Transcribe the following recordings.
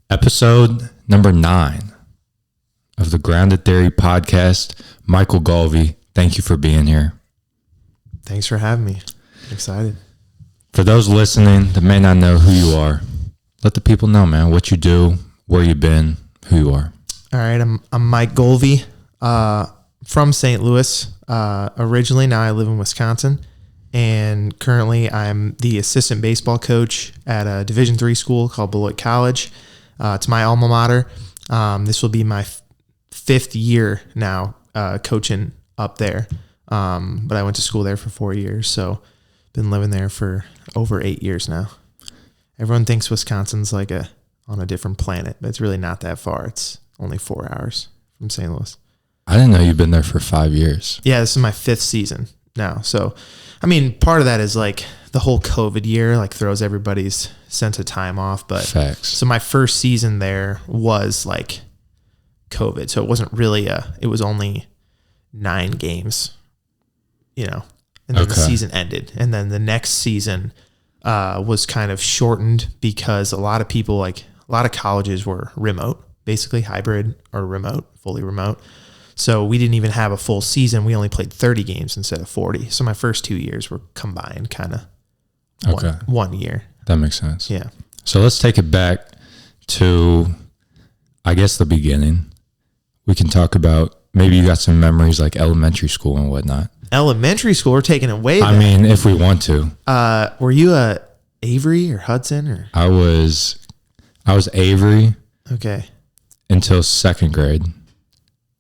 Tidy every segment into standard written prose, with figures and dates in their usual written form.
Episode number 9 of the Grounded Theory podcast. Michael Gulve, thank you for being here. Thanks for having me. I'm excited. For those listening that may not know who you are, let the people know, man, what you do, where you've been, who you are. All right, I'm Mike Gulve, from St. Louis. Originally, now I live in Wisconsin, and currently I'm the assistant baseball coach at a Division III school called Beloit College. It's my alma mater. This will be my fifth year now coaching up there, but I went to school there for 4 years, so been living there for over 8 years now. Everyone thinks Wisconsin's like on a different planet, but it's really not that far. It's only 4 hours from St. Louis. I didn't know you've been there for 5 years. Yeah, this is my 5th season now. So, I mean, part of that is like the whole COVID year, like throws everybody's sense of time off. But Facts. So my first season there was like COVID. So it wasn't really it was only 9 games, and then the season ended. And then the next season was kind of shortened because a lot of people, like a lot of colleges were remote, basically hybrid or remote, fully remote. So we didn't even have a full season. We only played 30 games instead of 40. So my first 2 years were combined kind of one year. That makes sense. Yeah. So let's take it back to, I guess, the beginning. We can talk about, maybe you got some memories like elementary school and whatnot. Elementary school, we're taking it way back. I mean, if we want to. Were you a Avery or Hudson or? I was Avery. Okay. Until second grade.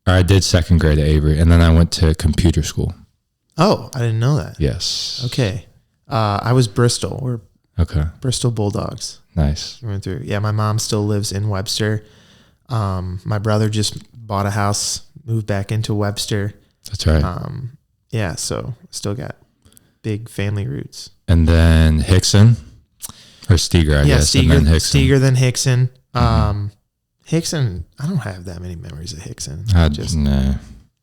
Or I did second grade at Avery, and then I went to computer school. Oh, I didn't know that. Yes. Okay. I was Bristol. We're Bristol Bulldogs. Nice. We went through. Yeah, my mom still lives in Webster. My brother just bought a house, moved back into Webster. That's right. Yeah, so still got big family roots. And then Hickson, or Steger, I guess. Steger, and then Hickson. Steger, then Hickson. Hickson, I don't have that many memories of Hickson.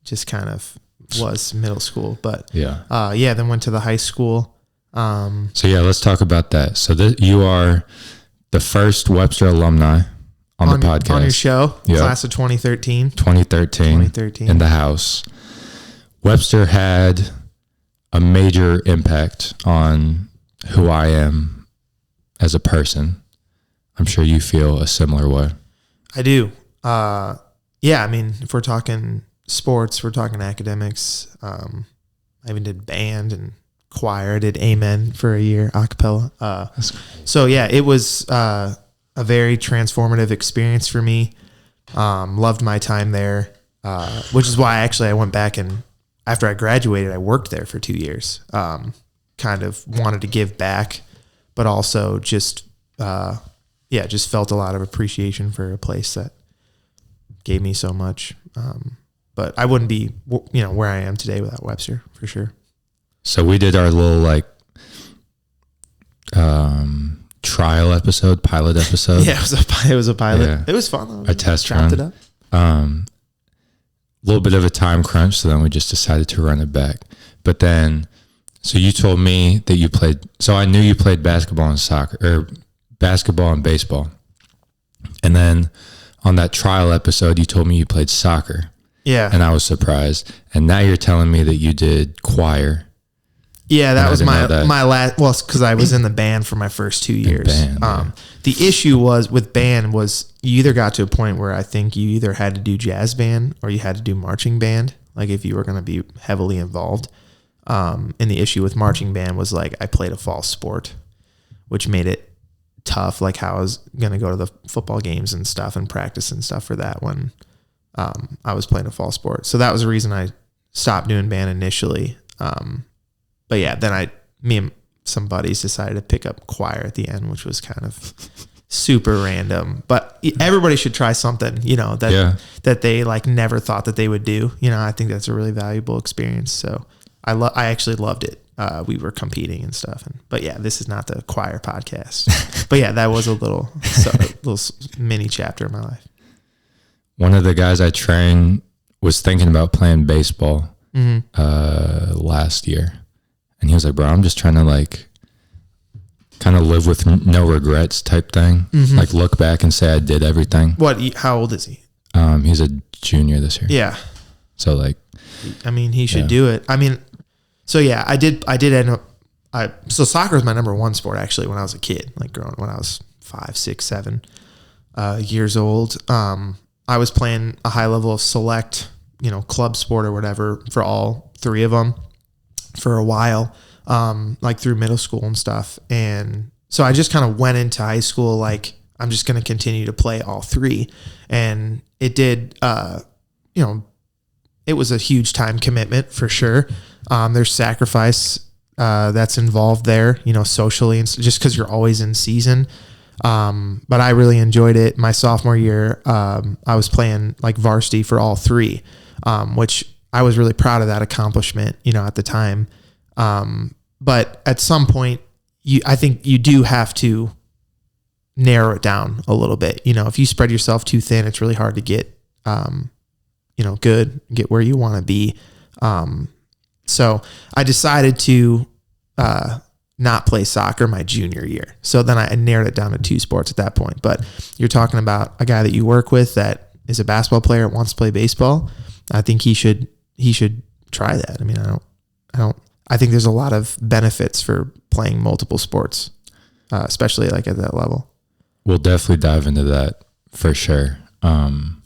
Just kind of was middle school, but then went to the high school. So let's talk about that. So you are the first Webster alumni on the podcast. On your show, class of 2013. 2013 in the house. Webster had a major impact on who I am as a person. I'm sure you feel a similar way. I do. I mean, if we're talking sports, we're talking academics. I even did band and choir. I did Amen for a year, a cappella. It was a very transformative experience for me. Loved my time there, which is why actually I went back and after I graduated, I worked there for 2 years. Kind of wanted to give back, but also just felt a lot of appreciation for a place that gave me so much. But I wouldn't be, where I am today without Webster, for sure. So we did our little trial episode, pilot episode. Yeah, it was a pilot. Yeah. It was fun though. A test run. It up. A little bit of a time crunch, so then we just decided to run it back. But then, so you told me that you played, so I knew you played basketball and baseball. And then on that trial episode, you told me you played soccer. Yeah. And I was surprised. And now you're telling me that you did choir. Yeah, that was my last, because I was in the band for my first 2 years. The issue with band was you either got to a point where I think you either had to do jazz band or you had to do marching band, like if you were going to be heavily involved. And the issue with marching band was like I played a fall sport, which made it tough, like how I was going to go to the football games and stuff and practice and stuff for that when I was playing a fall sport. So that was the reason I stopped doing band initially. But yeah, then me and some buddies decided to pick up choir at the end, which was kind of super random. But everybody should try something, that they like never thought that they would do. I think that's a really valuable experience. So I actually loved it. We were competing and stuff. But yeah, this is not the choir podcast. But yeah, that was a little mini chapter of my life. One of the guys I trained was thinking about playing baseball last year. And he was like, bro, I'm just trying to kind of live with no regrets type thing. Mm-hmm. Like look back and say I did everything. How old is he? He's a junior this year. Yeah. So like, I mean, he should do it. I mean, so yeah, I did end up, so soccer was my number one sport actually when I was a kid, like when I was 5, 6, 7 years old. I was playing a high level of select, club sport or whatever for all 3 of them for a while, like through middle school and stuff. And so I just kind of went into high school like, I'm just going to continue to play all 3. And it did, it was a huge time commitment for sure. There's sacrifice that's involved there, socially, and just because you're always in season. But I really enjoyed it. My sophomore year, I was playing like varsity for all 3, which I was really proud of that accomplishment, at the time. But at some point, I think you do have to narrow it down a little bit. If you spread yourself too thin, it's really hard to get, good, get where you want to be. So I decided to not play soccer my junior year. So then I narrowed it down to 2 sports at that point. But you're talking about a guy that you work with that is a basketball player, wants to play baseball. I think he should try that. I mean, I think there's a lot of benefits for playing multiple sports, especially like at that level. We'll definitely dive into that for sure. And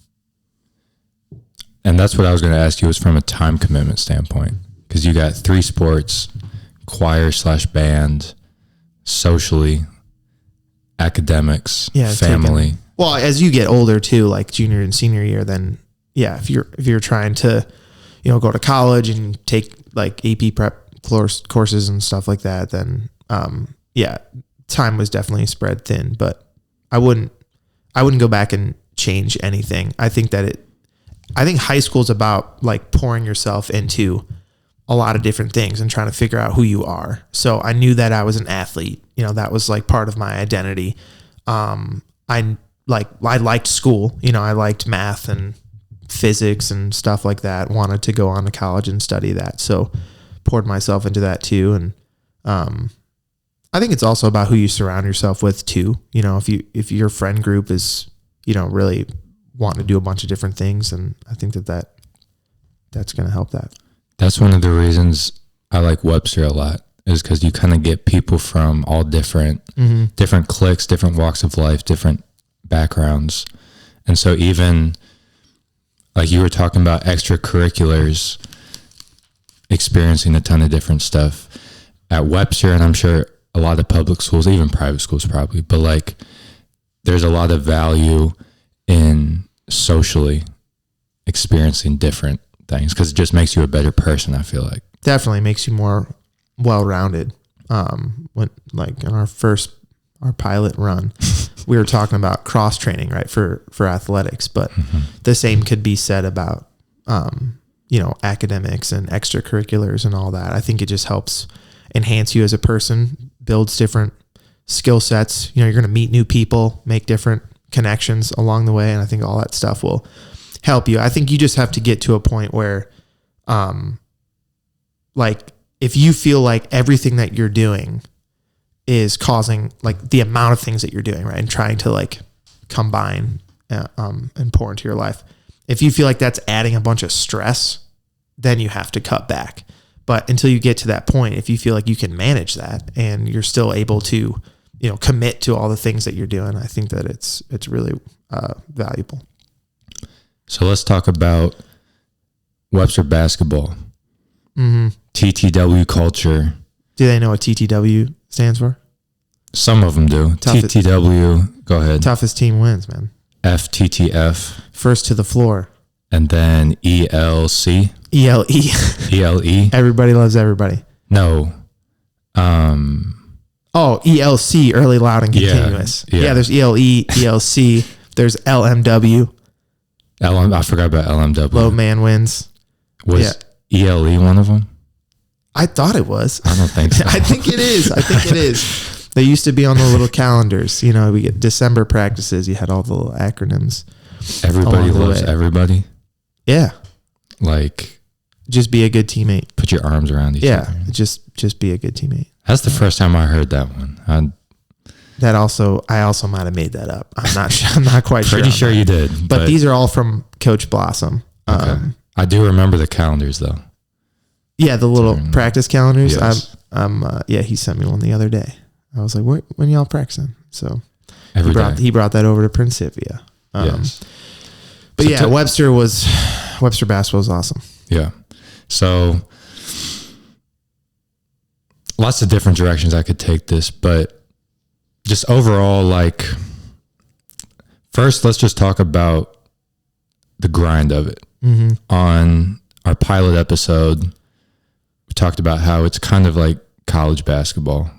that's what I was going to ask you, was from a time commitment standpoint, because you got 3 sports, choir/band, socially, academics, family. Well, as you get older too, like junior and senior year, then yeah, if you're trying to, go to college and take like AP prep courses and stuff like that, then time was definitely spread thin. But I wouldn't go back and change anything. I think high school is about like pouring yourself into a lot of different things and trying to figure out who you are. So I knew that I was an athlete, that was like part of my identity. I liked school, I liked math and physics and stuff like that, wanted to go on to college and study that. So poured myself into that too. And, I think it's also about who you surround yourself with too. If your friend group is, really wanting to do a bunch of different things, and I think that's going to help that. That's one of the reasons I like Webster a lot, is because you kind of get people from all different cliques, different walks of life, different backgrounds. And so even like you were talking about extracurriculars, experiencing a ton of different stuff at Webster, and I'm sure a lot of public schools, even private schools probably, but like there's a lot of value in socially experiencing different things, because it just makes you a better person. I feel like definitely makes you more well-rounded. When like in our pilot run, we were talking about cross training, right, for athletics, but the same could be said about academics and extracurriculars and all that. I think it just helps enhance you as a person, builds different skill sets. You're going to meet new people, make different connections along the way, and I think all that stuff will help you. I think you just have to get to a point where, like if you feel like everything that you're doing is causing like the amount of things that you're doing, right, and trying to like combine and pour into your life, if you feel like that's adding a bunch of stress, then you have to cut back. But until you get to that point, if you feel like you can manage that and you're still able to, commit to all the things that you're doing, I think that it's really valuable. So let's talk about Webster basketball. TTW culture. Do they know what TTW stands for? Some of them do. TTW, go ahead. Toughest team wins, man. FTTF. First to the floor. And then ELC. ELE. ELE. Everybody loves everybody. No. ELC, early, loud, and continuous. Yeah, there's ELE, ELC. There's LMW. I forgot about LMW. Low man wins. Was ELE one of them? I thought it was. I don't think so. I think it is. They used to be on the little calendars. We get December practices. You had all the little acronyms. Everybody loves everybody. Yeah. Like, just be a good teammate. Put your arms around each other. Yeah. Just be a good teammate. That's the first time I heard that one. I also might have made that up. I'm not sure. I'm not quite sure. Pretty sure you did. But these are all from Coach Blossom. Okay. I do remember the calendars though. Yeah, the little practice calendars. Yes. He sent me one the other day. I was like, when y'all practicing? So he brought that over to Principia. Yes. But so Webster basketball was awesome. Yeah. So lots of different directions I could take this, but just overall, like, first, let's just talk about the grind of it. Mm-hmm. On our pilot episode, we talked about how it's kind of like college basketball.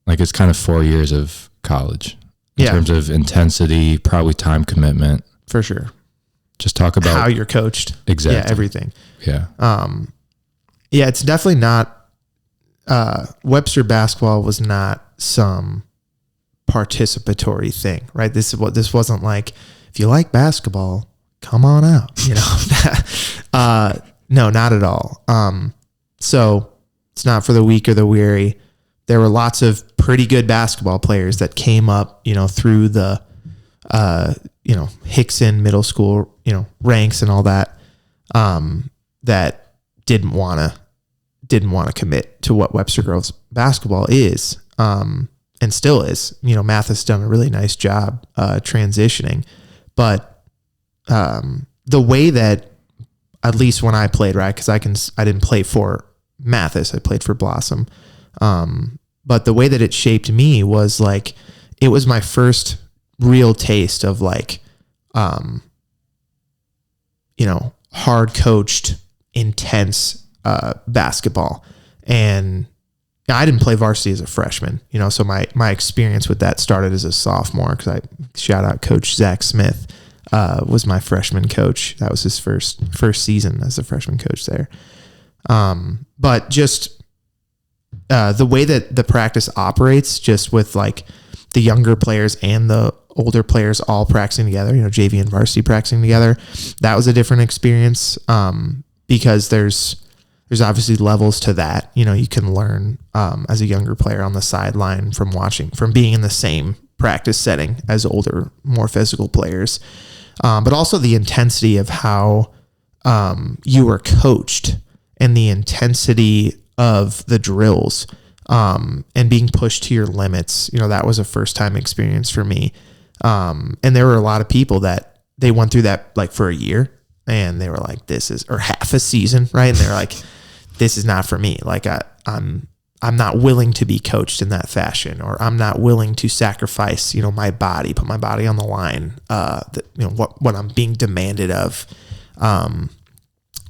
Like, it's kind of 4 years of college in terms of intensity, probably time commitment. For sure. Just talk about how you're coached. Exactly. Yeah, everything. Yeah. It's definitely not, Webster basketball was not some participatory thing, right? This wasn't like, if you like basketball, come on out, no, not at all. So it's not for the weak or the weary. There were lots of pretty good basketball players that came up, through the, Hickson middle school, ranks and all that, that didn't want to commit to what Webster girls basketball is, and still is. Math has done a really nice job transitioning, but the way that, at least when I played, right, because I didn't play for Mathis, I played for Blossom, but the way that it shaped me was like, it was my first real taste of like, hard coached, intense basketball. And I didn't play varsity as a freshman, so my experience with that started as a sophomore, because I shout out Coach Zach Smith, was my freshman coach. That was his first season as a freshman coach there. But just the way that the practice operates, just with like the younger players and the older players all practicing together, JV and varsity practicing together, that was a different experience, because there's obviously levels to that. You can learn as a younger player on the sideline from being in the same practice setting as older, more physical players. But also the intensity of how you were coached and the intensity of the drills, and being pushed to your limits. That was a first time experience for me. And there were a lot of people that they went through that like for a year, and they were like, or half a season, right? And they're like, this is not for me. Like I'm not willing to be coached in that fashion, or I'm not willing to sacrifice, my body, put my body on the line, what I'm being demanded of.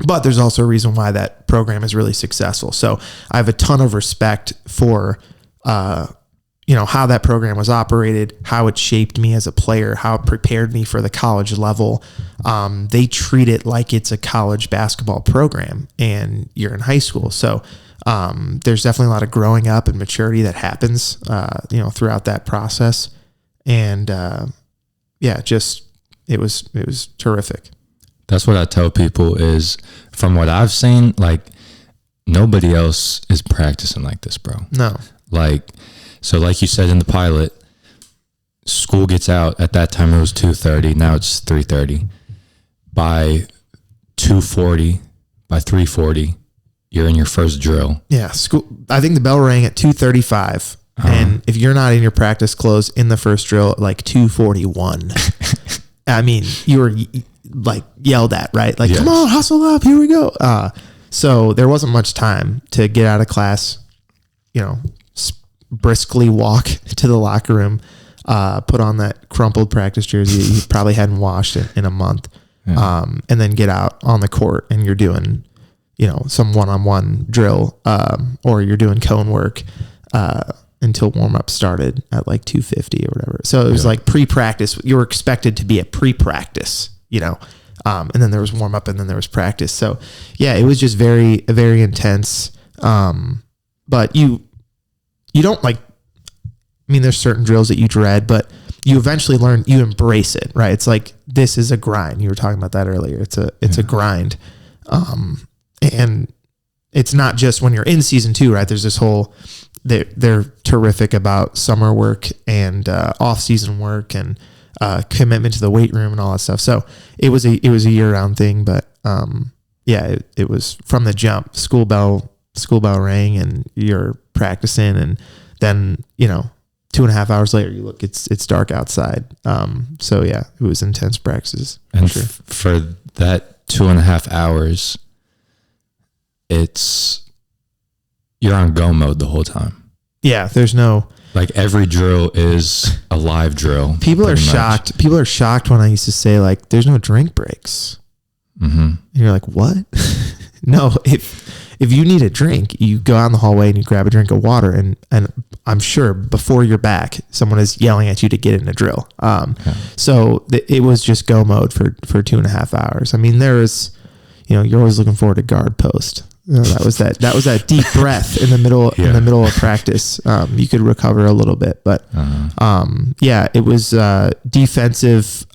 But there's also a reason why that program is really successful. So I have a ton of respect for, how that program was operated, how it shaped me as a player, how it prepared me for the college level. They treat it like it's a college basketball program and you're in high school. So there's definitely a lot of growing up and maturity that happens, throughout that process. And it was terrific. That's what I tell people is, from what I've seen, like, nobody else is practicing like this, bro. No. Like you said in the pilot, school gets out. At that time it was 2:30. Now it's 3:30. By 2:40, by 3:40, you're in your first drill. Yeah. School. I think the bell rang at 2:35. And if you're not in your practice clothes in the first drill at like 2:41, I mean, you were like yelled at, right? Like, Come on, hustle up. Here we go. So there wasn't much time to get out of class, briskly walk to the locker room, put on that crumpled practice jersey you probably hadn't washed in a month, and then get out on the court and you're doing, some one-on-one drill, or you're doing cone work, until warm-up started at like 2:50 or whatever. So it was like pre-practice. You were expected to be at pre-practice, and then there was warm-up and then there was practice. So yeah, it was just very, very intense. But you don't like, there's certain drills that you dread, but you eventually learn, you embrace it, right? It's like, this is a grind. You were talking about that earlier. It's a grind. And it's not just when you're in season 2, right? There's this whole they're terrific about summer work and off season work and commitment to the weight room and all that stuff. So it was a year round thing, but it was from the jump. School bell rang and you're practicing, and then 2.5 hours later you look, it's dark outside. So yeah, it was intense practices. And sure. For that 2.5 hours, you're on go mode the whole time. Yeah, there's no, like, every drill is a live drill. People are shocked. Much. People are shocked when I used to say, like, there's no drink breaks. Mm-hmm. And you're like, what? No, if you need a drink, you go out in the hallway and you grab a drink of water, and I'm sure before you're back, someone is yelling at you to get in a drill. So it was just go mode for 2.5 hours. I mean, there was, you're always looking forward to guard post. That was that deep breath in the middle of practice. You could recover a little bit, but it was defensive.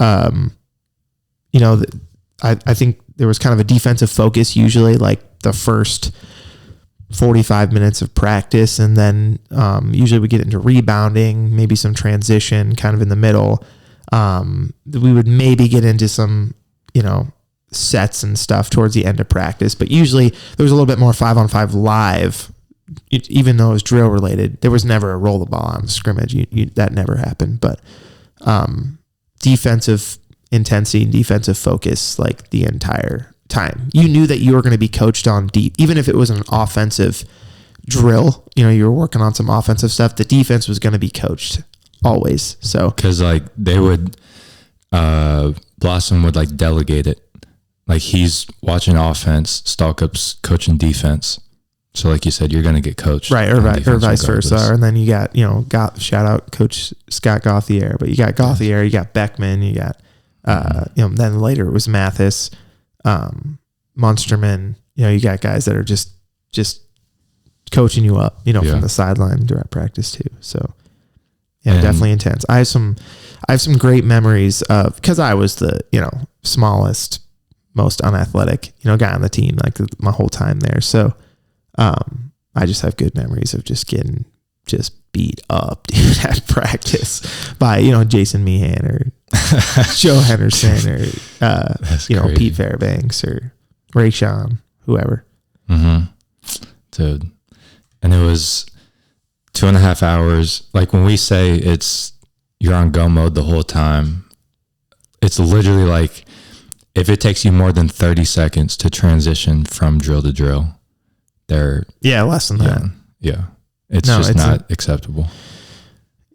I think there was kind of a defensive focus usually, like the first 45 minutes of practice, and then usually we get into rebounding, maybe some transition kind of in the middle. We would maybe get into some sets and stuff towards the end of practice, but usually there was a little bit more 5-on-5 live. Even though it was drill related, there was never a roll the ball on scrimmage. That never happened. But defensive intensity and defensive focus, like, the entire time. You knew that you were going to be coached on deep, even if it was an offensive drill. You were working on some offensive stuff. The defense was going to be coached always. So because, like, they would Blossom would, like, delegate it. Like, he's watching offense, Stalkup's coaching defense. So, like you said, you're going to get coached. Right, or vice versa. And then you got, shout out Coach Scott Gauthier, but you got Gauthier, you got Beckman, you got, then later it was Mathis, Munsterman. You got guys that are just coaching you up, from the sideline direct practice too. So, definitely intense. I have some great memories of, because I was the, smallest, most unathletic, guy on the team, like, my whole time there. So, I just have good memories of just getting beat up, dude, at practice by, Jason Meehan or Joe Henderson or, Pete Fairbanks or Ray Sean, whoever. Mm-hmm. Dude. And it was 2.5 hours. Like, when we say you're on go mode the whole time, it's literally like, if it takes you more than 30 seconds to transition from drill to drill, less than that. Yeah. It's not acceptable.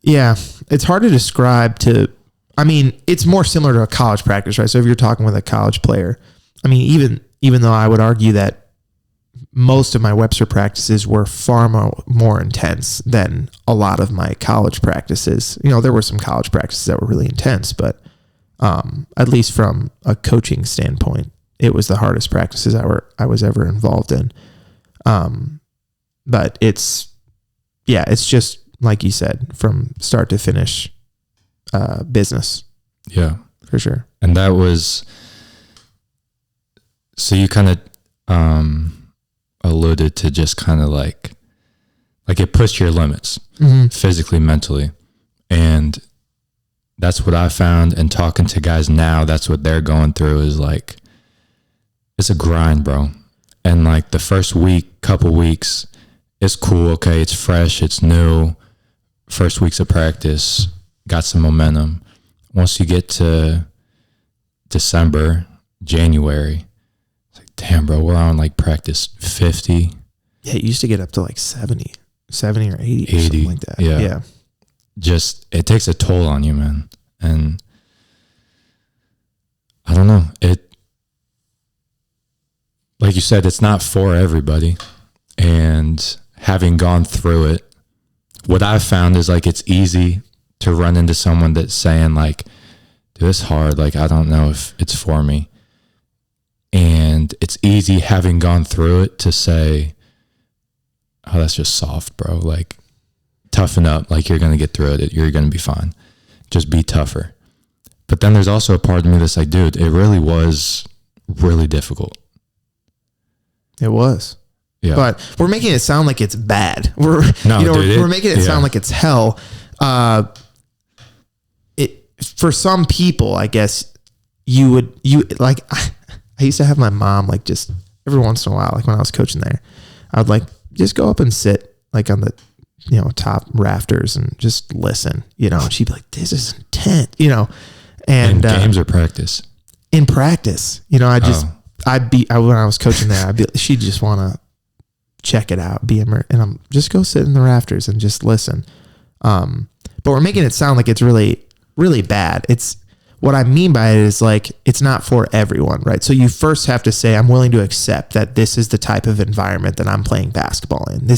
Yeah. It's hard to describe it's more similar to a college practice, right? So if you're talking with a college player, I mean, even though I would argue that most of my Webster practices were far more intense than a lot of my college practices. There were some college practices that were really intense, but at least from a coaching standpoint, it was the hardest practices I was ever involved in. But it's just like you said, from start to finish, business. Yeah, for sure. And that was, so you kind of, alluded to just kind of like it pushed your limits, mm-hmm. physically, mentally. And that's what I found, and talking to guys now, that's what they're going through, is like, it's a grind, bro. And like the first couple weeks, it's cool. Okay. It's fresh. It's new. First weeks of practice, got some momentum. Once you get to December, January, it's like, damn, bro, we're on like practice 50. Yeah. It used to get up to like 70 or 80 or something like that. Yeah. Just, it takes a toll on you, man. And I don't know, like you said, it's not for everybody. And having gone through it, what I've found is, like, it's easy to run into someone that's saying, like, dude, it's hard. Like, I don't know if it's for me. And it's easy, having gone through it, to say, oh, that's just soft, bro. Like, toughen up. Like, you're going to get through it. You're going to be fine. Just be tougher. But then there's also a part of me that's like, dude, it really was really difficult. It was. Yeah. But we're making it sound like it's bad. We're making it sound like it's hell. For some people, I guess you like, I used to have my mom, like, just every once in a while, like when I was coaching there, I would like just go up and sit like on the, top rafters and just listen, and she'd be like, this is intense, and in games or practice? In practice, when I was coaching there, she'd just want to check it out, and I'm just go sit in the rafters and just listen. But we're making it sound like it's really, really bad. It's what I mean by it is like, it's not for everyone, right? So you first have to say, I'm willing to accept that this is the type of environment that I'm playing basketball in.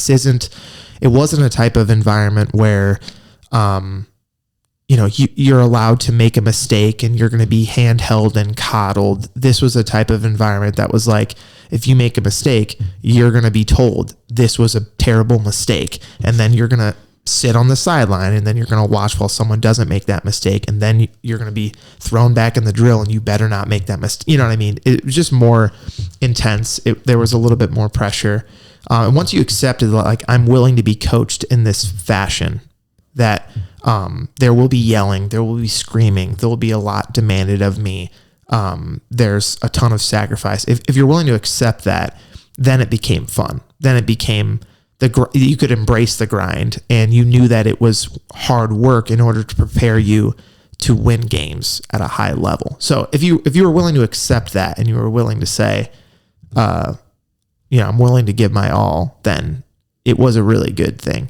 It wasn't a type of environment where, you're allowed to make a mistake and you're going to be handheld and coddled. This was a type of environment that was like, if you make a mistake, you're going to be told this was a terrible mistake. And then you're going to sit on the sideline and then you're going to watch while someone doesn't make that mistake. And then you're going to be thrown back in the drill and you better not make that mistake. You know what I mean? It was just more intense. There was a little bit more pressure. And once you accepted, like, I'm willing to be coached in this fashion, that there will be yelling, there will be screaming, there will be a lot demanded of me. There's a ton of sacrifice. If you're willing to accept that, then it became fun. Then it became you could embrace the grind, and you knew that it was hard work in order to prepare you to win games at a high level. So if you were willing to accept that, and you were willing to say, I'm willing to give my all, then it was a really good thing.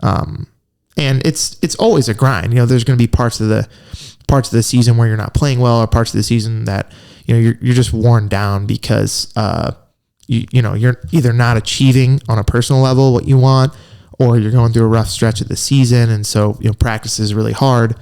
And it's always a grind. There's going to be parts of the season where you're not playing well, or parts of the season that you're just worn down because you're either not achieving on a personal level what you want, or you're going through a rough stretch of the season, and so practice is really hard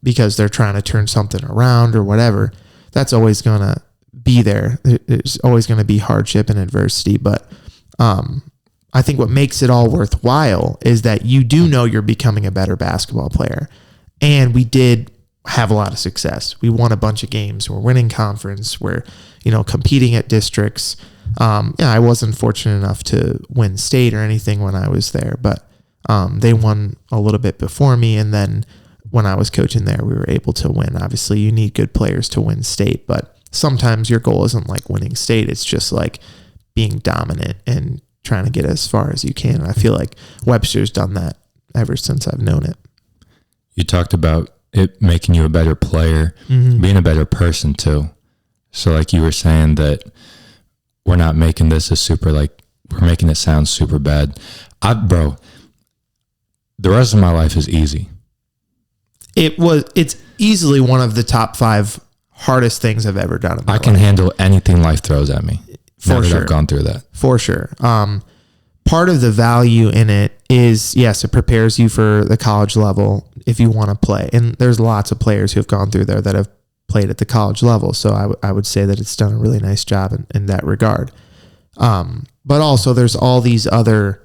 because they're trying to turn something around or whatever. That's always going to be there. There's always going to be hardship and adversity, but I think what makes it all worthwhile is that you do know you're becoming a better basketball player. And we did have a lot of success. We won a bunch of games. We're winning conference. We're, competing at districts. I wasn't fortunate enough to win state or anything when I was there, but they won a little bit before me. And then when I was coaching there, we were able to win. Obviously, you need good players to win state, but sometimes your goal isn't like winning state. It's just like being dominant and trying to get as far as you can. And I feel like Webster's done that ever since I've known it. You talked about it making you a better player, being a better person too. So like you were saying that we're not making this we're making it sound super bad. The rest of my life is easy. It's easily one of the top 5 hardest things I've ever done in my life. I can handle anything life throws at me. For sure. I've gone through that. For sure. Part of the value in it is, yes, it prepares you for the college level if you want to play. And there's lots of players who have gone through there that have played at the college level. So I would say that it's done a really nice job in that regard. But also there's all these other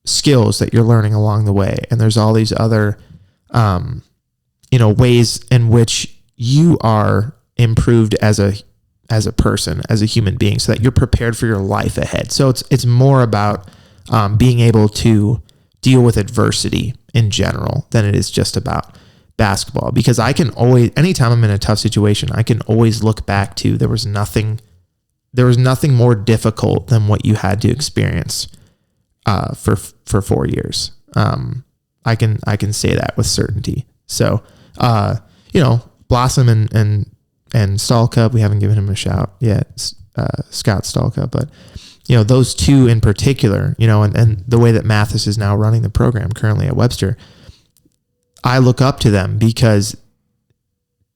skills that you're learning along the way. And there's all these other ways in which you are improved as a person, as a human being, so that you're prepared for your life ahead. So it's more about being able to deal with adversity in general than it is just about basketball. Because I can always, anytime I'm in a tough situation, I can always look back to there was nothing more difficult than what you had to experience for 4 years. I can say that with certainty. So Blossom and Stallcup, we haven't given him a shout yet, Scott Stallcup, but those two in particular, and the way that Mathis is now running the program currently at Webster, I look up to them because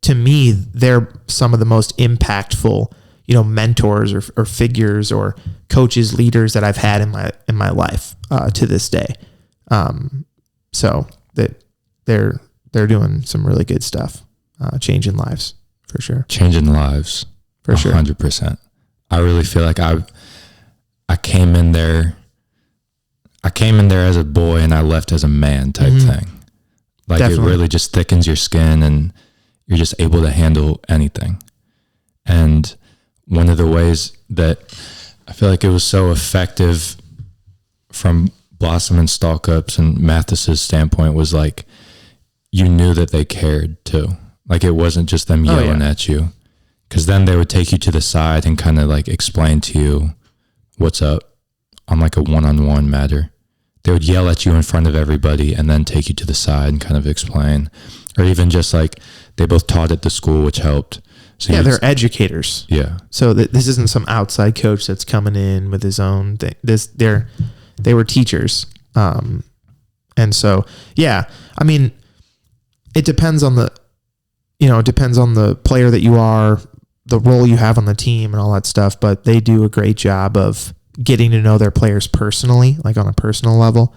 to me, they're some of the most impactful, mentors or figures or coaches, leaders that I've had in my life to this day. So that they're doing some really good stuff, changing lives for sure. Changing lives for sure. 100%. I really feel like I came in there as a boy and I left as a man type thing. Like Definitely. It really just thickens your skin and you're just able to handle anything. And one of the ways that I feel like it was so effective from Blossom and Stalkup's and Mathis's standpoint. Was like, you knew that they cared too. Like it wasn't just them yelling at you, because then they would take you to the side and kind of like explain to you what's up on like a one-on-one matter. They would yell at you in front of everybody and then take you to the side and kind of explain. Or even just like, they both taught at the school, which helped. So yeah, they're educators. Yeah. So this isn't some outside coach that's coming in with his own thing. They were teachers. And so, yeah, I mean, it depends on the player that you are, the role you have on the team and all that stuff, but they do a great job of getting to know their players personally, like on a personal level.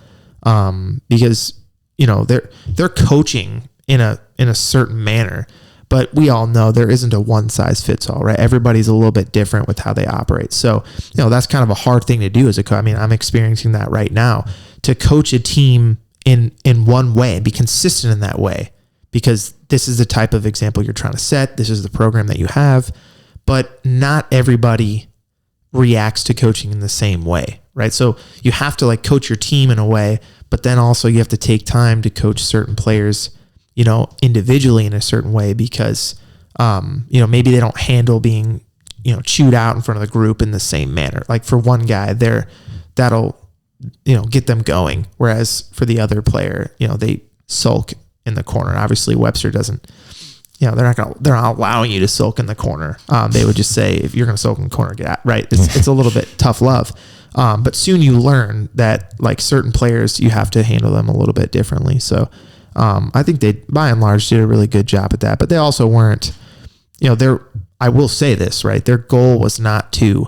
Because, they're coaching in a certain manner, but we all know there isn't a one size fits all, right? Everybody's a little bit different with how they operate. So, that's kind of a hard thing to do as a coach. I mean, I'm experiencing that right now, to coach a team in one way and be consistent in that way, because this is the type of example you're trying to set. This is the program that you have, but not everybody reacts to coaching in the same way, right? So you have to like coach your team in a way, but then also you have to take time to coach certain players, individually in a certain way, because, maybe they don't handle being, chewed out in front of the group in the same manner. Like for one guy that'll, get them going. Whereas for the other player, they sulk in the corner. Obviously Webster doesn't, they're not allowing you to sulk in the corner. They would just say, if you're going to sulk in the corner, get out, right? It's a little bit tough love. But soon you learn that like certain players, you have to handle them a little bit differently. So, I think they, by and large, did a really good job at that, but they also weren't, I will say this, right? Their goal was not to,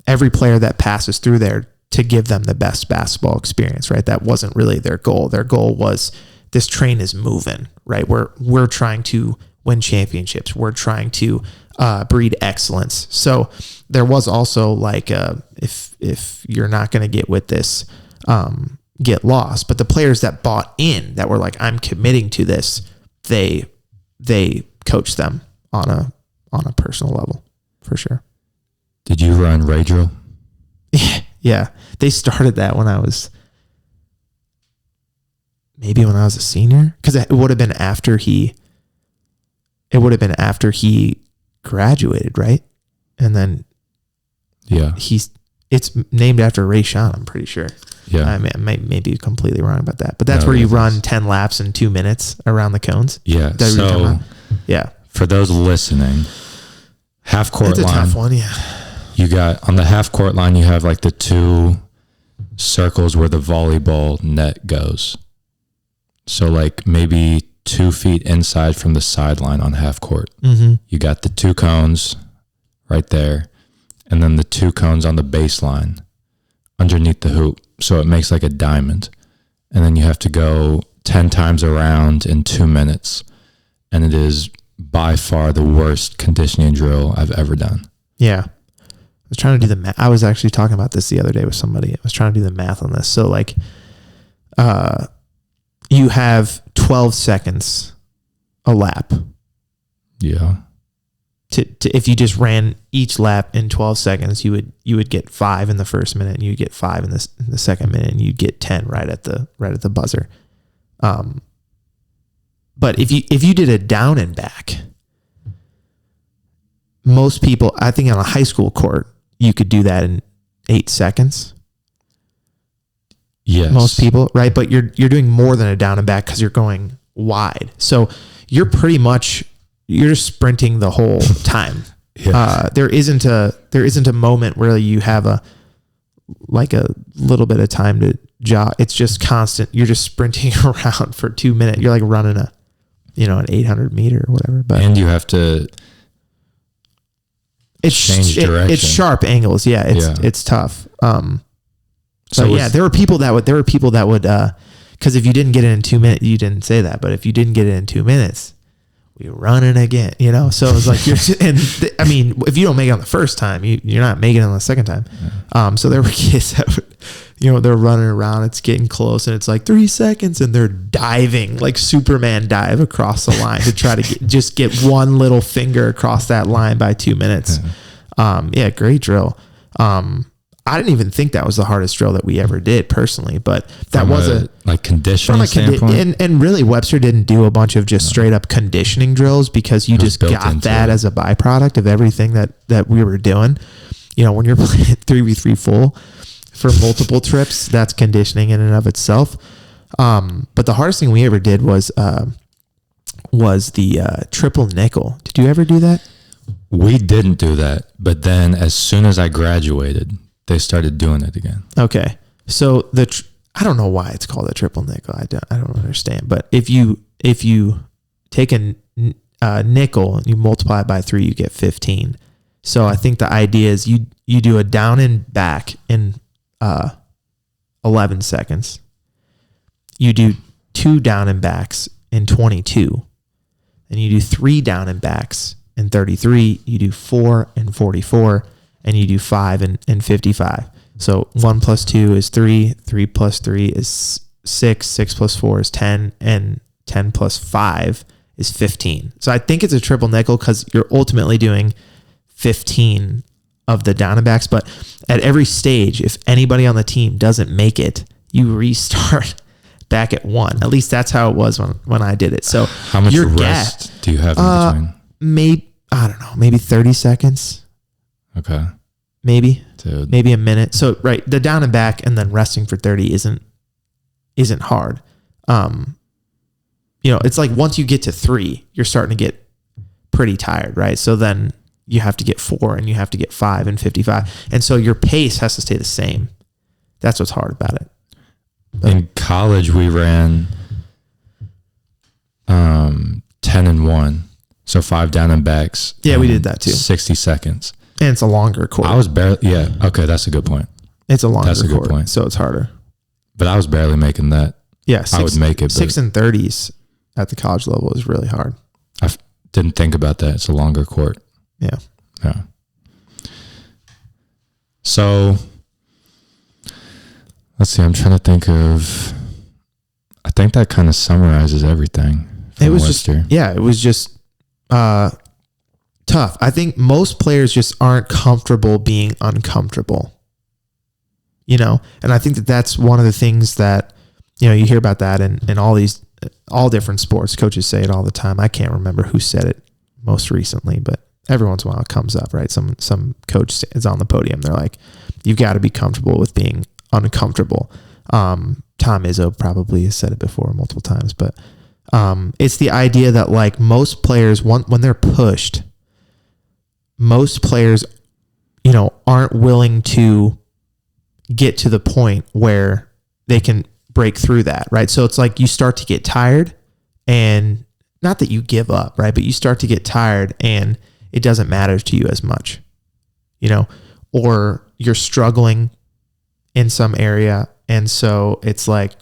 every player that passes through there to give them the best basketball experience, right? That wasn't really their goal. Their goal was, this train is moving, right? We're trying to win championships. We're trying to breed excellence. So there was also like, if you're not going to get with this, get lost. But the players that bought in, that were like, I'm committing to this, they coached them on a personal level, for sure. Did you run Ray drill? Yeah, they started that when I was a senior, because it would have been after he graduated, right? And then it's named after Ray Sean, I'm pretty sure. Yeah, I may be completely wrong about that, but that's where you run 10 laps in 2 minutes around the cones. Yeah. So yeah, for those listening, half court line. It's a tough one. Yeah. You got on the half court line, you have like the two circles where the volleyball net goes. So like maybe 2 feet inside from the sideline on half court. Mm-hmm. You got the two cones right there, and then the two cones on the baseline underneath the hoop. So it makes like a diamond. And then you have to go 10 times around in 2 minutes. And it is by far the worst conditioning drill I've ever done. Yeah. I was trying to do the math. I was actually talking about this the other day with somebody. I was trying to do the math on this. So like, you have 12 seconds a lap. Yeah. To if you just ran each lap in 12 seconds, you would get 5 in the first minute, and you'd get 5 in the second minute, and you'd get 10 right at the buzzer. But if you did a down and back, most people, I think on a high school court, you could do that in 8 seconds. Yes. Most people, right? But you're doing more than a down and back because you're going wide. So you're just sprinting the whole time. Yeah. There isn't a moment where you have a little bit of time to jog. It's just constant. You're just sprinting around for 2 minutes. You're like running an 800 meter or whatever. And you have to change direction. It's sharp angles. Yeah. It's tough. There were people that would, because if you didn't get it in 2 minutes, you didn't say that, but if you didn't get it in 2 minutes, we run it again, So it was like, if you don't make it on the first time, you're not making it on the second time. Yeah. So there were kids that would, they're running around, it's getting close, and it's like 3 seconds, and they're diving, like Superman dive across the line to try to get one little finger across that line by 2 minutes. Yeah. Great drill. I didn't even think that was the hardest drill that we ever did personally, but that was a like conditioning standpoint. And really Webster didn't do a bunch of just straight up conditioning drills because you just got that as a byproduct of everything that we were doing. You know, when you're playing 3v3 full for multiple trips, that's conditioning in and of itself. But the hardest thing we ever did was the triple nickel. Did you ever do that? We didn't do that, but then as soon as I graduated, they started doing it again. Okay. So I don't know why it's called a triple nickel. I don't understand. But if you take a nickel and you multiply it by 3, you get 15. So I think the idea is you do a down and back in 11 seconds. You do 2 down and backs in 22. And you do 3 down and backs in 33. You do 4 in 44. And you do 5 in 55. So 1 plus 2 is 3, 3 plus 3 is 6, 6 plus 4 is 10, and 10 plus 5 is 15. So I think it's a triple nickel because you're ultimately doing 15 of the down and backs. But at every stage, if anybody on the team doesn't make it, you restart back at 1. At least that's how it was when I did it. So how much rest do you have in between? Maybe 30 seconds. Okay. Maybe a minute. So right, the down and back and then resting for 30 isn't hard. It's like once you get to 3, you're starting to get pretty tired, right? So then you have to get 4 and you have to get 5 and 55. And so your pace has to stay the same. That's what's hard about it. But in college, we ran 10 and 1. So 5 down and backs. Yeah, we did that too. 60 seconds. And it's a longer court. I was barely, okay, that's a good point. It's a longer court, so it's harder. But I was barely making that. Yeah, I would make it. 6 and 30s at the college level is really hard. I didn't think about that. It's a longer court. Yeah. Yeah. So, let's see. I'm trying to think of, I think that kind of summarizes everything. It was just tough. I think most players just aren't comfortable being uncomfortable, and I think that's one of the things that, you hear about that in all different sports. Coaches say it all the time. I can't remember who said it most recently, but every once in a while it comes up, right? Some coach is on the podium. They're like, you've got to be comfortable with being uncomfortable. Tom Izzo probably has said it before multiple times, but it's the idea that like most players, when they're pushed, most players, aren't willing to get to the point where they can break through that, right? So it's like you start to get tired, and not that you give up, right? But you start to get tired and it doesn't matter to you as much, or you're struggling in some area. And so it's like,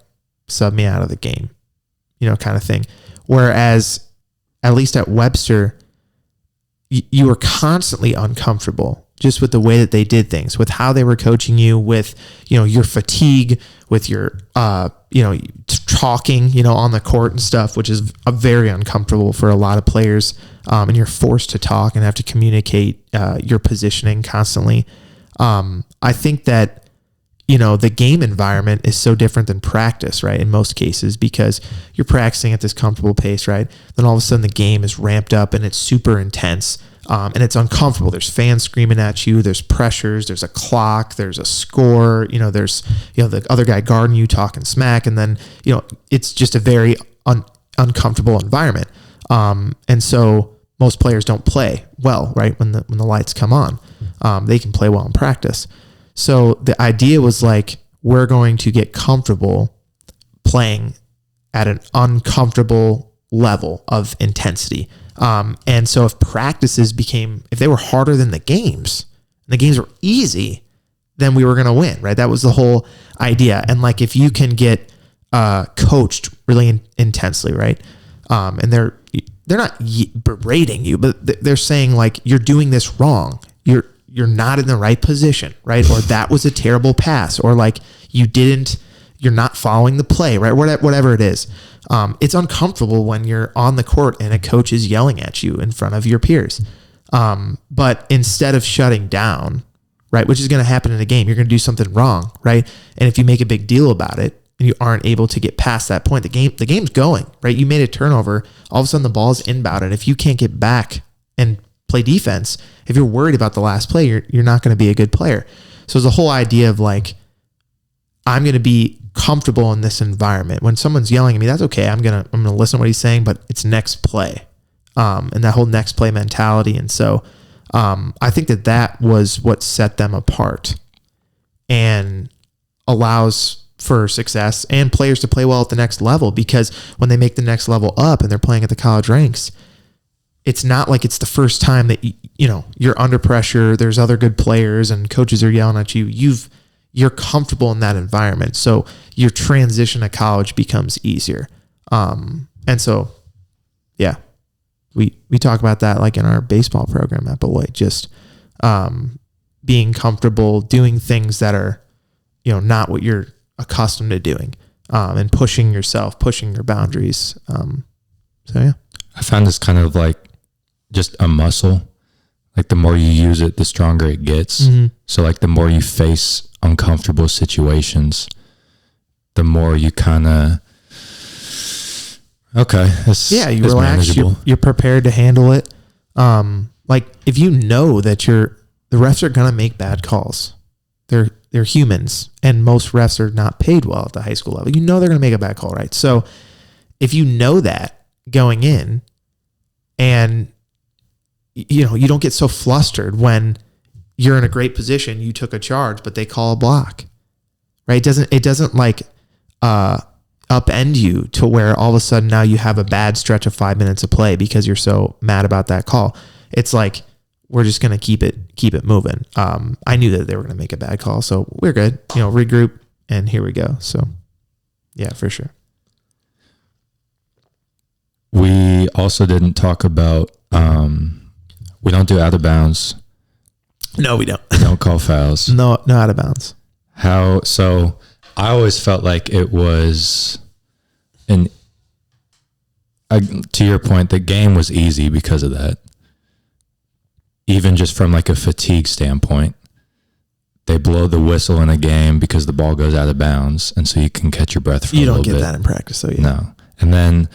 sub me out of the game, kind of thing. Whereas at least at Webster, you were constantly uncomfortable just with the way that they did things, with how they were coaching you, with, your fatigue, with your, talking, on the court and stuff, which is very uncomfortable for a lot of players. And you're forced to talk and have to communicate your positioning constantly. I think that, the game environment is so different than practice, right? In most cases, because you're practicing at this comfortable pace, right? Then all of a sudden the game is ramped up and it's super intense, and it's uncomfortable. There's fans screaming at you. There's pressures. There's a clock. There's a score. There's, the other guy guarding you talking smack. And then, it's just a very uncomfortable environment. And so most players don't play well, right? When the lights come on, they can play well in practice. So the idea was like, we're going to get comfortable playing at an uncomfortable level of intensity. And so if practices if they were harder than the games were easy, then we were going to win, right? That was the whole idea. And like, if you can get coached really intensely, right? And they're not berating you, but they're saying like, you're doing this wrong. You're not in the right position, right? Or that was a terrible pass, or like you're not following the play, right? Whatever it is. It's uncomfortable when you're on the court and a coach is yelling at you in front of your peers. But instead of shutting down, right? Which is going to happen in a game. You're going to do something wrong, right? And if you make a big deal about it and you aren't able to get past that point, the game's going, right? You made a turnover. All of a sudden the ball's inbounded. If you can't get back and play defense, if you're worried about the last play, you're not going to be a good player. So the whole idea of like, I'm going to be comfortable in this environment. When someone's yelling at me, that's okay. I'm going to listen to what he's saying, but it's next play. And that whole next play mentality. And so I think that was what set them apart and allows for success and players to play well at the next level, because when they make the next level up and they're playing at the college ranks, it's not like it's the first time that you're under pressure. There's other good players and coaches are yelling at you. You're comfortable in that environment. So your transition to college becomes easier. And so, yeah, we talk about that like in our baseball program at Beloit, just being comfortable doing things that are, not what you're accustomed to doing, and pushing yourself, pushing your boundaries. So, yeah. I found this kind of like just a muscle. Like the more you use it, the stronger it gets. Mm-hmm. So like the more you face uncomfortable situations, the more you kind of, you relax, you're prepared to handle it. Like if you know that the refs are going to make bad calls, they're humans, and most refs are not paid well at the high school level. They're going to make a bad call, right? So if you know that going in, and you don't get so flustered when you're in a great position, you took a charge, but they call a block, right? It doesn't like upend you to where all of a sudden now you have a bad stretch of 5 minutes of play because you're so mad about that call. It's like, we're just going to keep it moving. I knew that they were going to make a bad call, so we're good, regroup, and here we go. So yeah, for sure. We also didn't talk about, we don't do out of bounds. No, we don't. We don't call fouls. No out of bounds. So I always felt like it was to your point, the game was easy because of that. Even just from like a fatigue standpoint, they blow the whistle in a game because the ball goes out of bounds. And so you can catch your breath for a little bit. You don't get that in practice, though. Yeah. No. And then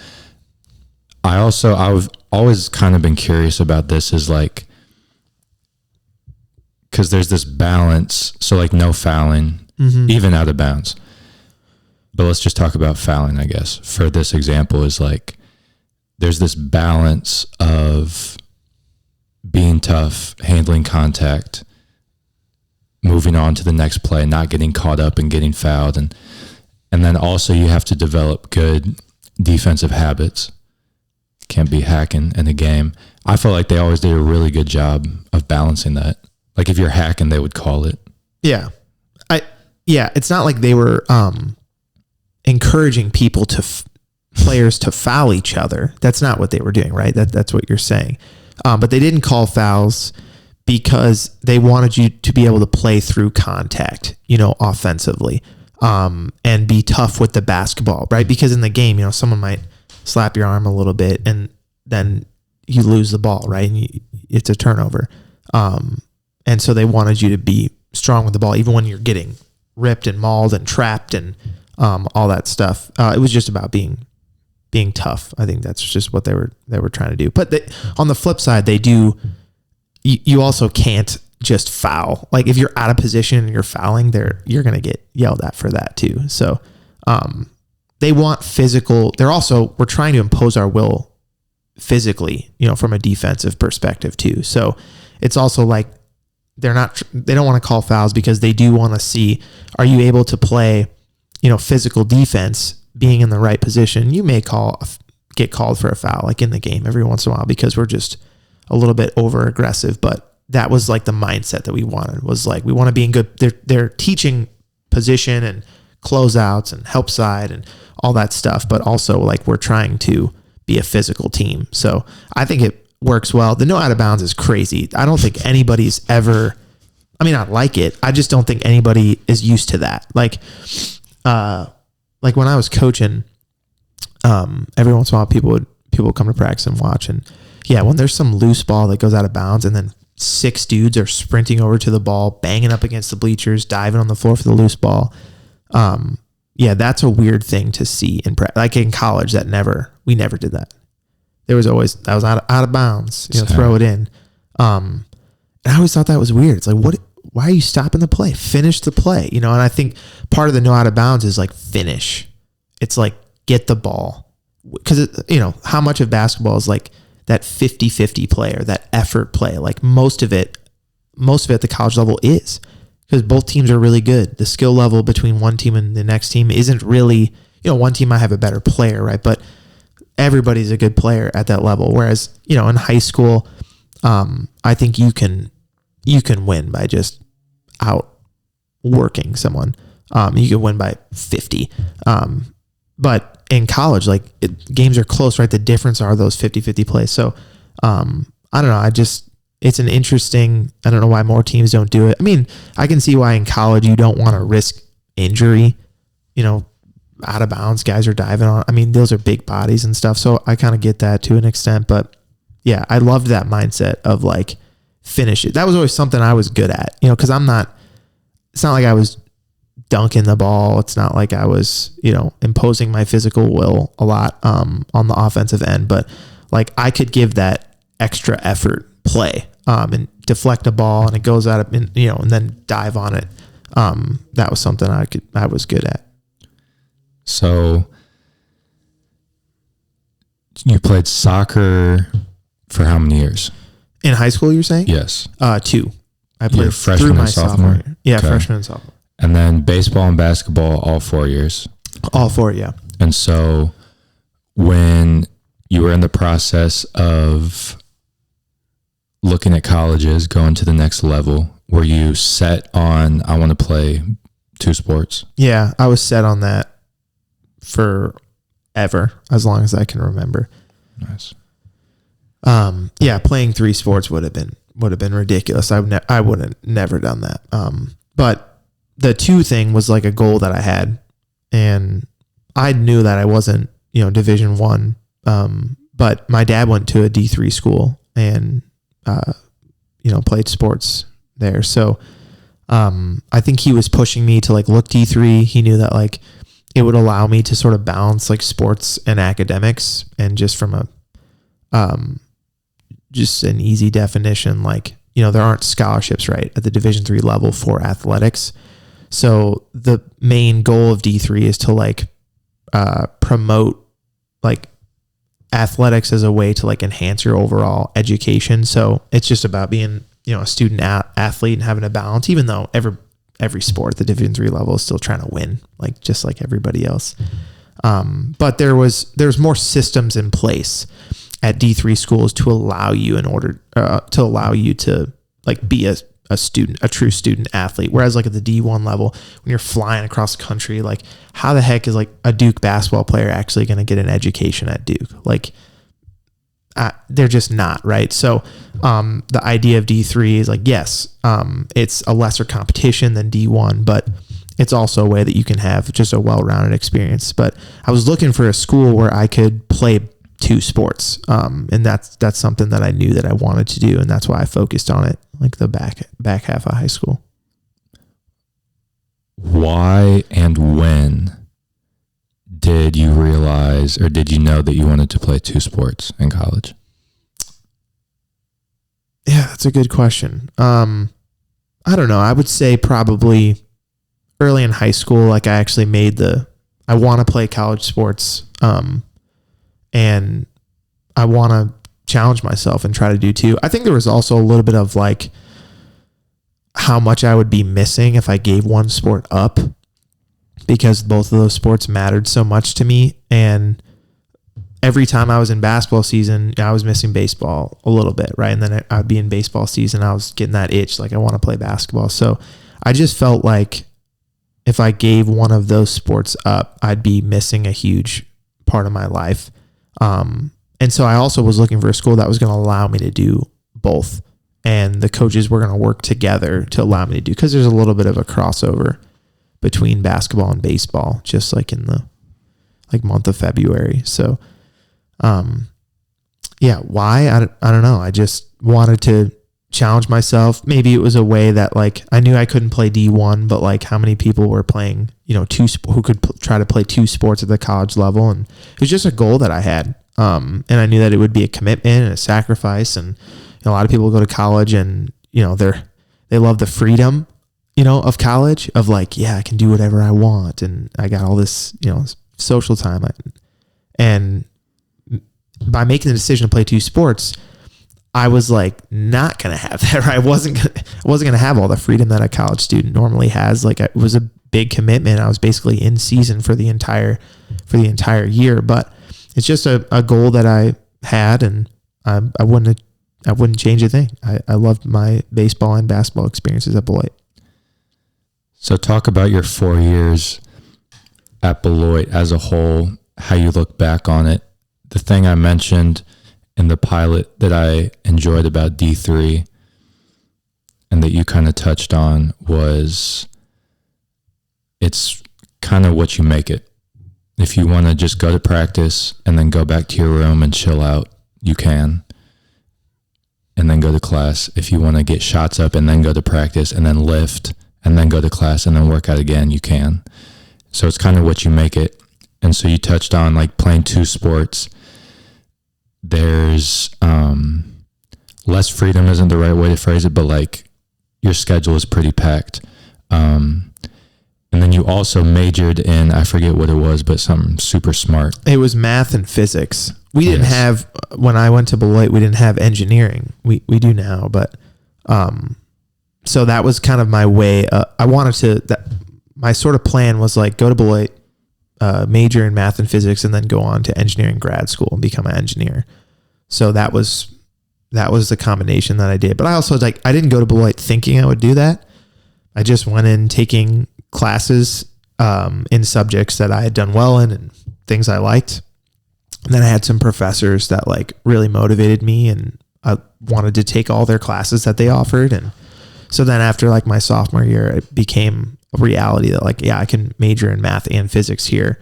I've always kind of been curious about this, is like, because there's this balance. So like no fouling, even out of bounds. But let's just talk about fouling, I guess. For this example, is like, there's this balance of being tough, handling contact, moving on to the next play, not getting caught up and getting fouled. And then also you have to develop good defensive habits. Can't be hacking in a game. I feel like they always did a really good job of balancing that. Like if you're hacking, they would call it. Yeah. It's not like they were encouraging players to foul each other. That's not what they were doing, right? That's what you're saying. But they didn't call fouls because they wanted you to be able to play through contact, offensively, and be tough with the basketball, right? Because in the game, someone might slap your arm a little bit and then you lose the ball, right? And it's a turnover. And so they wanted you to be strong with the ball, even when you're getting ripped and mauled and trapped and all that stuff. It was just about being tough. I think that's just what they were trying to do. But on the flip side, they do. You also can't just foul. Like if you're out of position and you're fouling, you're gonna get yelled at for that too. So they want physical. We're trying to impose our will physically, from a defensive perspective too. So it's also like they don't want to call fouls because they do want to see, are you able to play, physical defense, being in the right position. You may get called for a foul like in the game every once in a while because we're just a little bit over aggressive, but that was like the mindset that we wanted, was like, we want to be in good. They're teaching position and closeouts and help side and all that stuff, but also like we're trying to be a physical team. So I think it works well. The no out of bounds is crazy. I don't think anybody's ever, I like it. I just don't think anybody is used to that. Like when I was coaching, every once in a while people would come to practice and watch, and yeah, when there's some loose ball that goes out of bounds and then 6 dudes are sprinting over to the ball, banging up against the bleachers, diving on the floor for the loose ball. Yeah, that's a weird thing to see like in college. We never did that. There was always, that was out of bounds, throw it in. And I always thought that was weird. It's like, why are you stopping the play? Finish the play, and I think part of the no out of bounds is like finish. It's like, get the ball. Because, how much of basketball is like that 50-50 play or that effort play? Like most of it at the college level is, because both teams are really good. The skill level between one team and the next team isn't really, one team might have a better player, right? But everybody's a good player at that level. Whereas, in high school, I think you can win by just outworking someone. You can win by 50. But in college, like games are close, right? The difference are those 50-50 plays. So, I don't know. It's an interesting, I don't know why more teams don't do it. I mean, I can see why in college you don't want to risk injury, out of bounds, guys are diving on. I mean, those are big bodies and stuff. So I kind of get that to an extent, but yeah, I loved that mindset of like finish it. That was always something I was good at, cause it's not like I was dunking the ball. It's not like I was, imposing my physical will a lot, on the offensive end, but like I could give that extra effort play, and deflect a ball and it goes out of, and then dive on it. That was something I was good at. So you played soccer for how many years? In high school, you're saying? Yes. 2. I played freshman and sophomore year? Yeah, okay. Freshman and sophomore. And then baseball and basketball, all 4 years? All 4, yeah. And so when you were in the process of looking at colleges, going to the next level, were you set on, I want to play 2 sports? Yeah, I was set on that forever, as long as I can remember. Nice. Yeah, playing 3 sports would have been ridiculous. I would have never done that. But the 2 thing was like a goal that I had, and I knew that I wasn't, Division 1. But my dad went to a D3 school and, played sports there. So, I think he was pushing me to like look D3. He knew that like it would allow me to sort of balance like sports and academics, and just from just an easy definition, like, there aren't scholarships, right, at the Division 3 level for athletics. So the main goal of D3 is to like, promote like athletics as a way to like enhance your overall education. So it's just about being, a student athlete and having a balance, even though every sport at the Division 3 level is still trying to win, like just like everybody else. But there's more systems in place at D3 schools to allow you to like be a student, a true student athlete. Whereas like at the D1 level, when you're flying across the country, like how the heck is like a Duke basketball player actually going to get an education at Duke? Like they're just not, right? So the idea of D3 is like, yes, it's a lesser competition than D1, but it's also a way that you can have just a well-rounded experience. But I was looking for a school where I could play 2 sports. And that's something that I knew that I wanted to do. And that's why I focused on it, like the back half of high school. Why and when did you realize, or did you know that you wanted to play 2 sports in college? Yeah, that's a good question. I don't know. I would say probably early in high school, like I actually I want to play college sports. And I want to challenge myself and try to do 2. I think there was also a little bit of like how much I would be missing if I gave one sport up, because both of those sports mattered so much to me. And every time I was in basketball season, I was missing baseball a little bit, right? And then I'd be in baseball season, I was getting that itch, like I want to play basketball. So I just felt like if I gave one of those sports up, I'd be missing a huge part of my life. And so I also was looking for a school that was going to allow me to do both. And the coaches were going to work together to allow me to do, because there's a little bit of a crossover between basketball and baseball, just like in the month of February. So, yeah, why? I don't know. I just wanted to challenge myself. Maybe it was a way that like I knew I couldn't play D1, but like how many people were playing, who could try to play two sports at the college level, and it was just a goal that I had. And I knew that it would be a commitment and a sacrifice, and a lot of people go to college and they love the freedom, of college, of like, yeah, I can do whatever I want, and I got all this, social time, and by making the decision to play two sports, I was like not gonna have that. Right? I wasn't gonna have all the freedom that a college student normally has. Like it was a big commitment. I was basically in season for the entire year. But it's just a goal that I had, and I wouldn't change a thing. I loved my baseball and basketball experiences at Beloit. So talk about your 4 years at Beloit as a whole. How you look back on it. The thing I mentioned in the pilot that I enjoyed about D3 and that you kind of touched on was it's kind of what you make it. If you want to just go to practice and then go back to your room and chill out, you can. And then go to class. If you want to get shots up and then go to practice and then lift and then go to class and then work out again, you can. So it's kind of what you make it. And so you touched on like playing two sports. There's less freedom isn't the right way to phrase it, but like your schedule is pretty packed. And then you also majored in, I forget what it was, but something super smart. It was math and physics. We didn't have, when I went to Beloit, we didn't have engineering. We do now, but so that was kind of my way. My sort of plan was like go to Beloit, major in math and physics, and then go on to engineering grad school and become an engineer. So that was the combination that I did. But I also I didn't go to Beloit thinking I would do that. I just went in taking classes in subjects that I had done well in and things I liked. And then I had some professors that like really motivated me, and I wanted to take all their classes that they offered. And so then after like my sophomore year, it became a reality that like, yeah, I can major in math and physics here.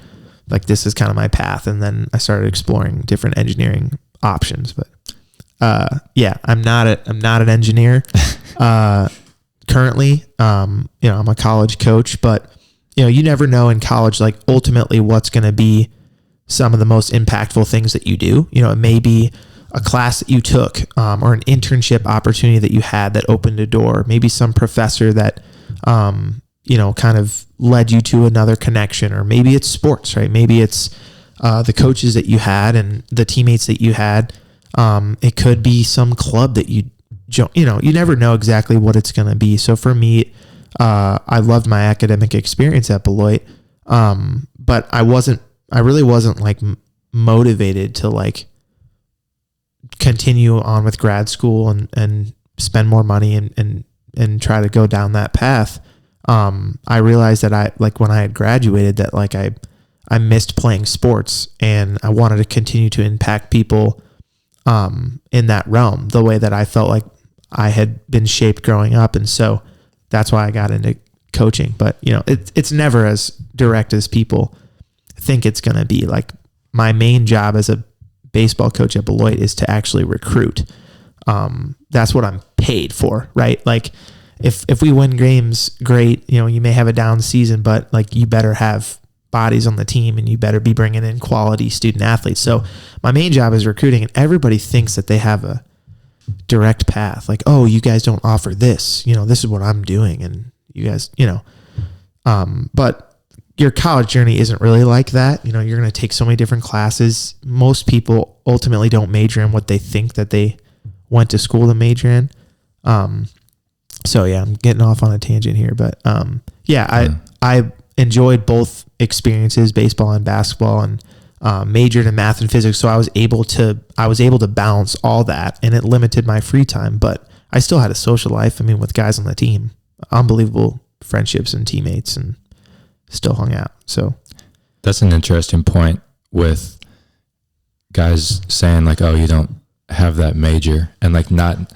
Like this is kind of my path. And then I started exploring different engineering options. But I'm not an engineer currently. I'm a college coach, but you never know in college, like ultimately what's going to be some of the most impactful things that you do. It may be a class that you took or an internship opportunity that you had that opened a door. Maybe some professor that, kind of led you to another connection, or maybe it's sports, right? Maybe it's the coaches that you had and the teammates that you had. It could be some club that you never know exactly what it's going to be. So for me, I loved my academic experience at Beloit. But I really wasn't like motivated to like continue on with grad school and spend more money and try to go down that path. I realized that when I had graduated that like I missed playing sports, and I wanted to continue to impact people in that realm the way that I felt like I had been shaped growing up. And so that's why I got into coaching. But it's never as direct as people think it's going to be. Like my main job as a baseball coach at Beloit is to actually recruit. That's what I'm paid for, right? Like if we win games, great. You may have a down season, but like you better have bodies on the team, and you better be bringing in quality student athletes. So my main job is recruiting, and everybody thinks that they have a direct path. Like, oh, you guys don't offer this, this is what I'm doing. And you guys, but your college journey isn't really like that. You're going to take so many different classes. Most people ultimately don't major in what they think that they went to school to major in. So yeah, I'm getting off on a tangent here, but I enjoyed both experiences, baseball and basketball, and majored in math and physics. So I was able to balance all that, and it limited my free time, but I still had a social life. I mean, with guys on the team, unbelievable friendships and teammates, and still hung out. So that's an interesting point with guys saying like, oh, you don't have that major, and like not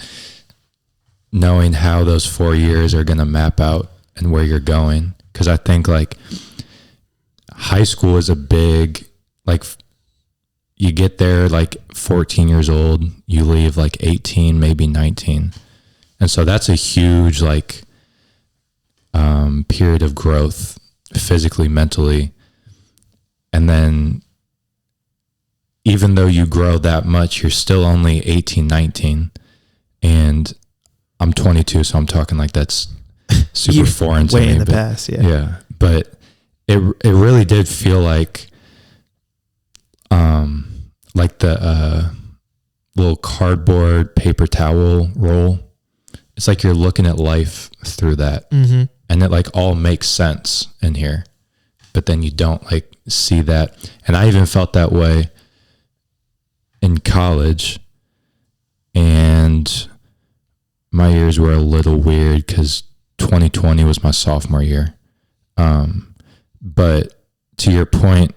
knowing how those 4 years are going to map out and where you're going. Cause I think like high school is a big, like you get there like 14 years old, you leave like 18, maybe 19. And so that's a huge like period of growth physically, mentally. And then even though you grow that much, you're still only 18, 19. And I'm 22, so I'm talking like that's super foreign to me. Way in the past, yeah. Yeah. But it really did feel like the little cardboard paper towel roll. It's like you're looking at life through that. Mm-hmm. And it like all makes sense in here. But then you don't like see that. And I even felt that way in college. And my years were a little weird because 2020 was my sophomore year. But to your point,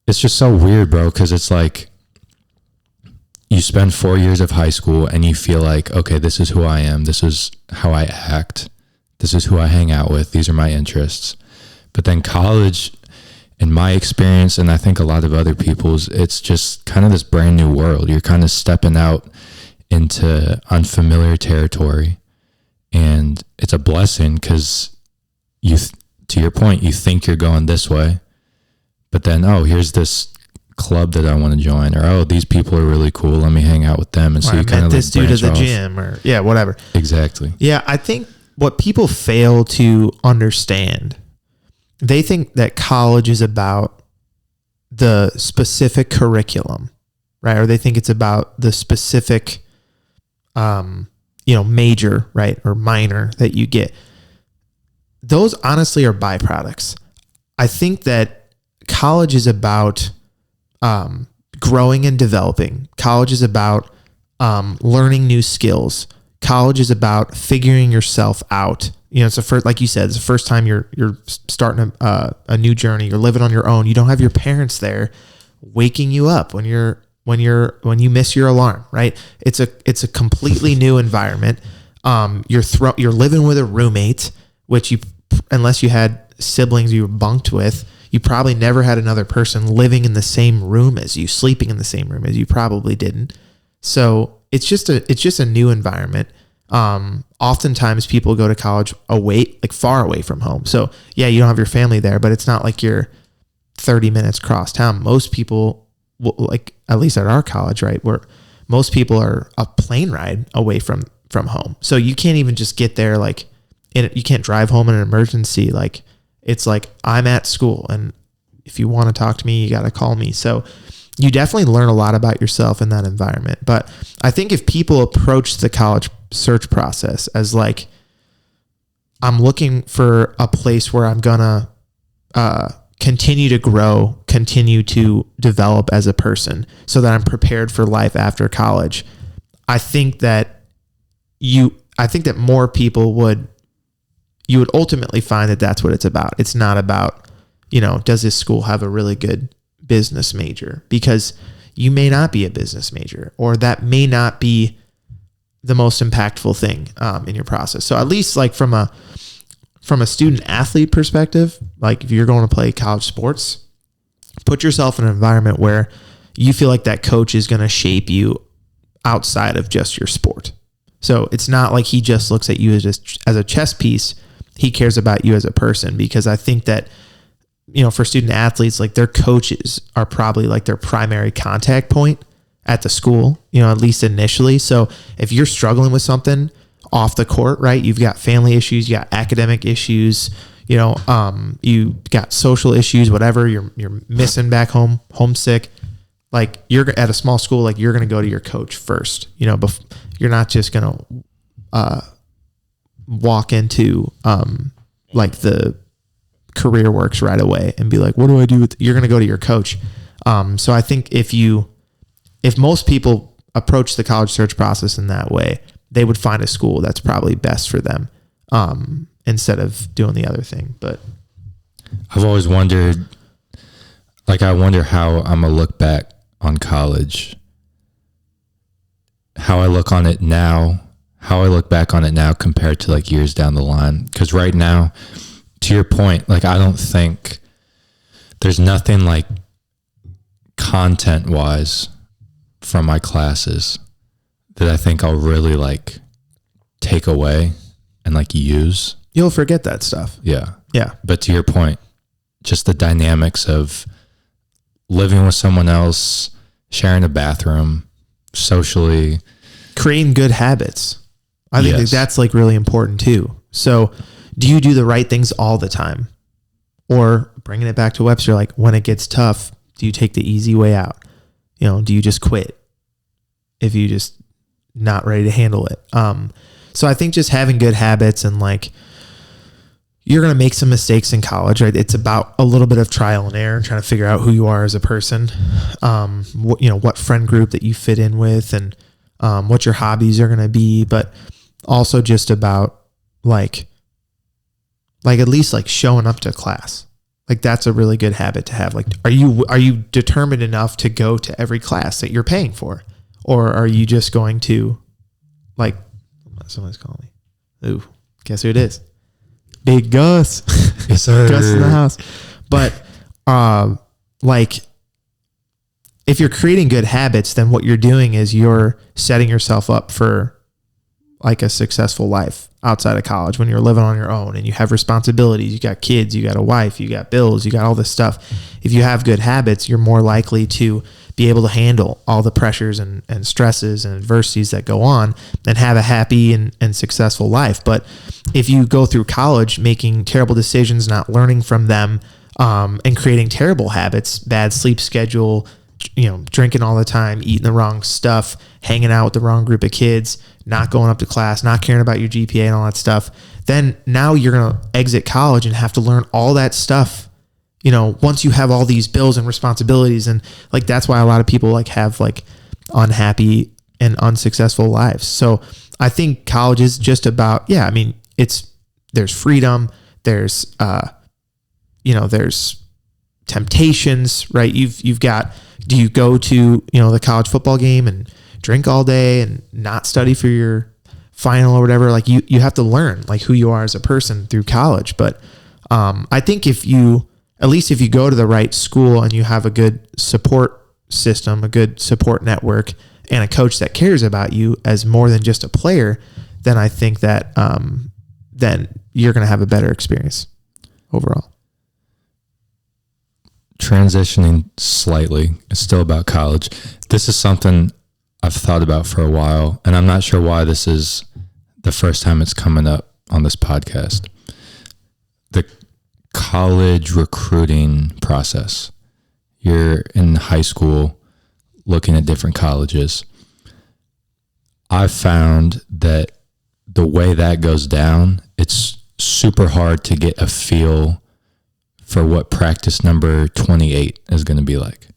it's just so weird, bro, because it's like you spend 4 years of high school and you feel like, okay, this is who I am. This is how I act. This is who I hang out with. These are my interests. But then college, in my experience, and I think a lot of other people's, it's just kind of this brand new world. You're kind of stepping out into unfamiliar territory. And it's a blessing because to your point, you think you're going this way. But then, oh, here's this club that I want to join, or oh, these people are really cool. Let me hang out with them. And so you kind of this dude at the gym, or yeah, whatever. Exactly. Yeah, I think what people fail to understand, they think that college is about the specific curriculum, right? Or they think it's about the specific, major, right, or minor that you get. Those honestly are byproducts. I think that college is about growing and developing. College is about learning new skills. College is about figuring yourself out. It's the first, like you said, it's the first time you're starting a new journey. You're living on your own. You don't have your parents there waking you up when you miss your alarm, right? It's a completely new environment. You're living with a roommate, which unless you had siblings you were bunked with, you probably never had another person living in the same room as you, sleeping in the same room as you. Probably didn't. So it's just a new environment. Oftentimes people go to college far away from home. So yeah, you don't have your family there, but it's not like you're 30 minutes across town. Most people, like at least at our college, right, where most people are a plane ride away from home. So you can't even just get there you can't drive home in an emergency. Like it's like I'm at school, and if you want to talk to me, you got to call me. So you definitely learn a lot about yourself in that environment. But I think if people approach the college search process as like, I'm looking for a place where I'm gonna continue to grow, continue to develop as a person so that I'm prepared for life after college, I think that more people you would ultimately find that that's what it's about. It's not about, does this school have a really good business major? Because you may not be a business major, or that may not be the most impactful thing in your process. So at least like from a student athlete perspective, like if you're going to play college sports, put yourself in an environment where you feel like that coach is going to shape you outside of just your sport. So it's not like he just looks at you as a chess piece. He cares about you as a person, because I think that, for student athletes, like their coaches are probably like their primary contact point at the school, at least initially. So if you're struggling with something off the court, right, you've got family issues, you got academic issues, you got social issues, whatever, you're missing back home, homesick, like you're at a small school, like you're going to go to your coach first, you're not just going to walk into like the career works right away and be like, what do I do you're going to go to your coach. So I think if most people approach the college search process in that way, they would find a school that's probably best for them instead of doing the other thing. But I've always wondered, I wonder how I'm going to look back on college, how I look back on it now compared to like years down the line. Because right now, to your point, like I don't think there's nothing like content wise from my classes that I think I'll really like take away and like use. You'll forget that stuff. Yeah. Yeah. But to your point, just the dynamics of living with someone else, sharing a bathroom, socially. Creating good habits. I think that's like really important too. So do you do the right things all the time? Or bringing it back to Webster, like when it gets tough, do you take the easy way out? You know, do you just quit if you just not ready to handle it? So I think just having good habits and like, you're going to make some mistakes in college, right? It's about a little bit of trial and error, trying to figure out who you are as a person, what friend group that you fit in with, and what your hobbies are going to be, but also just about like at least like showing up to class. Like that's a really good habit to have. Like, are you determined enough to go to every class that you're paying for? Or are you just going to like, someone's calling me. Ooh, guess who it is? Big Gus. Yes, sir. Gus in the house. But like if you're creating good habits, then what you're doing is you're setting yourself up for like a successful life outside of college when you're living on your own and you have responsibilities. You got kids, you got a wife, you got bills, you got all this stuff. If you have good habits, you're more likely to be able to handle all the pressures and stresses and adversities that go on and have a happy and successful life. But if you go through college making terrible decisions, not learning from them, and creating terrible habits, bad sleep schedule, drinking all the time, eating the wrong stuff, hanging out with the wrong group of kids, not going up to class, not caring about your GPA and all that stuff, then now you're going to exit college and have to learn all that stuff. Once you have all these bills and responsibilities, and like, that's why a lot of people like have like unhappy and unsuccessful lives. So I think college is just about, there's freedom, there's, there's temptations, right? You've got, do you go to, the college football game and drink all day and not study for your final or whatever? Like you have to learn like who you are as a person through college. But I think if you go to the right school and you have a good support system, a good support network, and a coach that cares about you as more than just a player, then I think that then you're going to have a better experience overall. Transitioning slightly, it's still about college. This is something I've thought about for a while, and I'm not sure why this is the first time it's coming up on this podcast. The college recruiting process. You're in high school looking at different colleges. I've found that the way that goes down, it's super hard to get a feel for what practice number 28 is going to be like.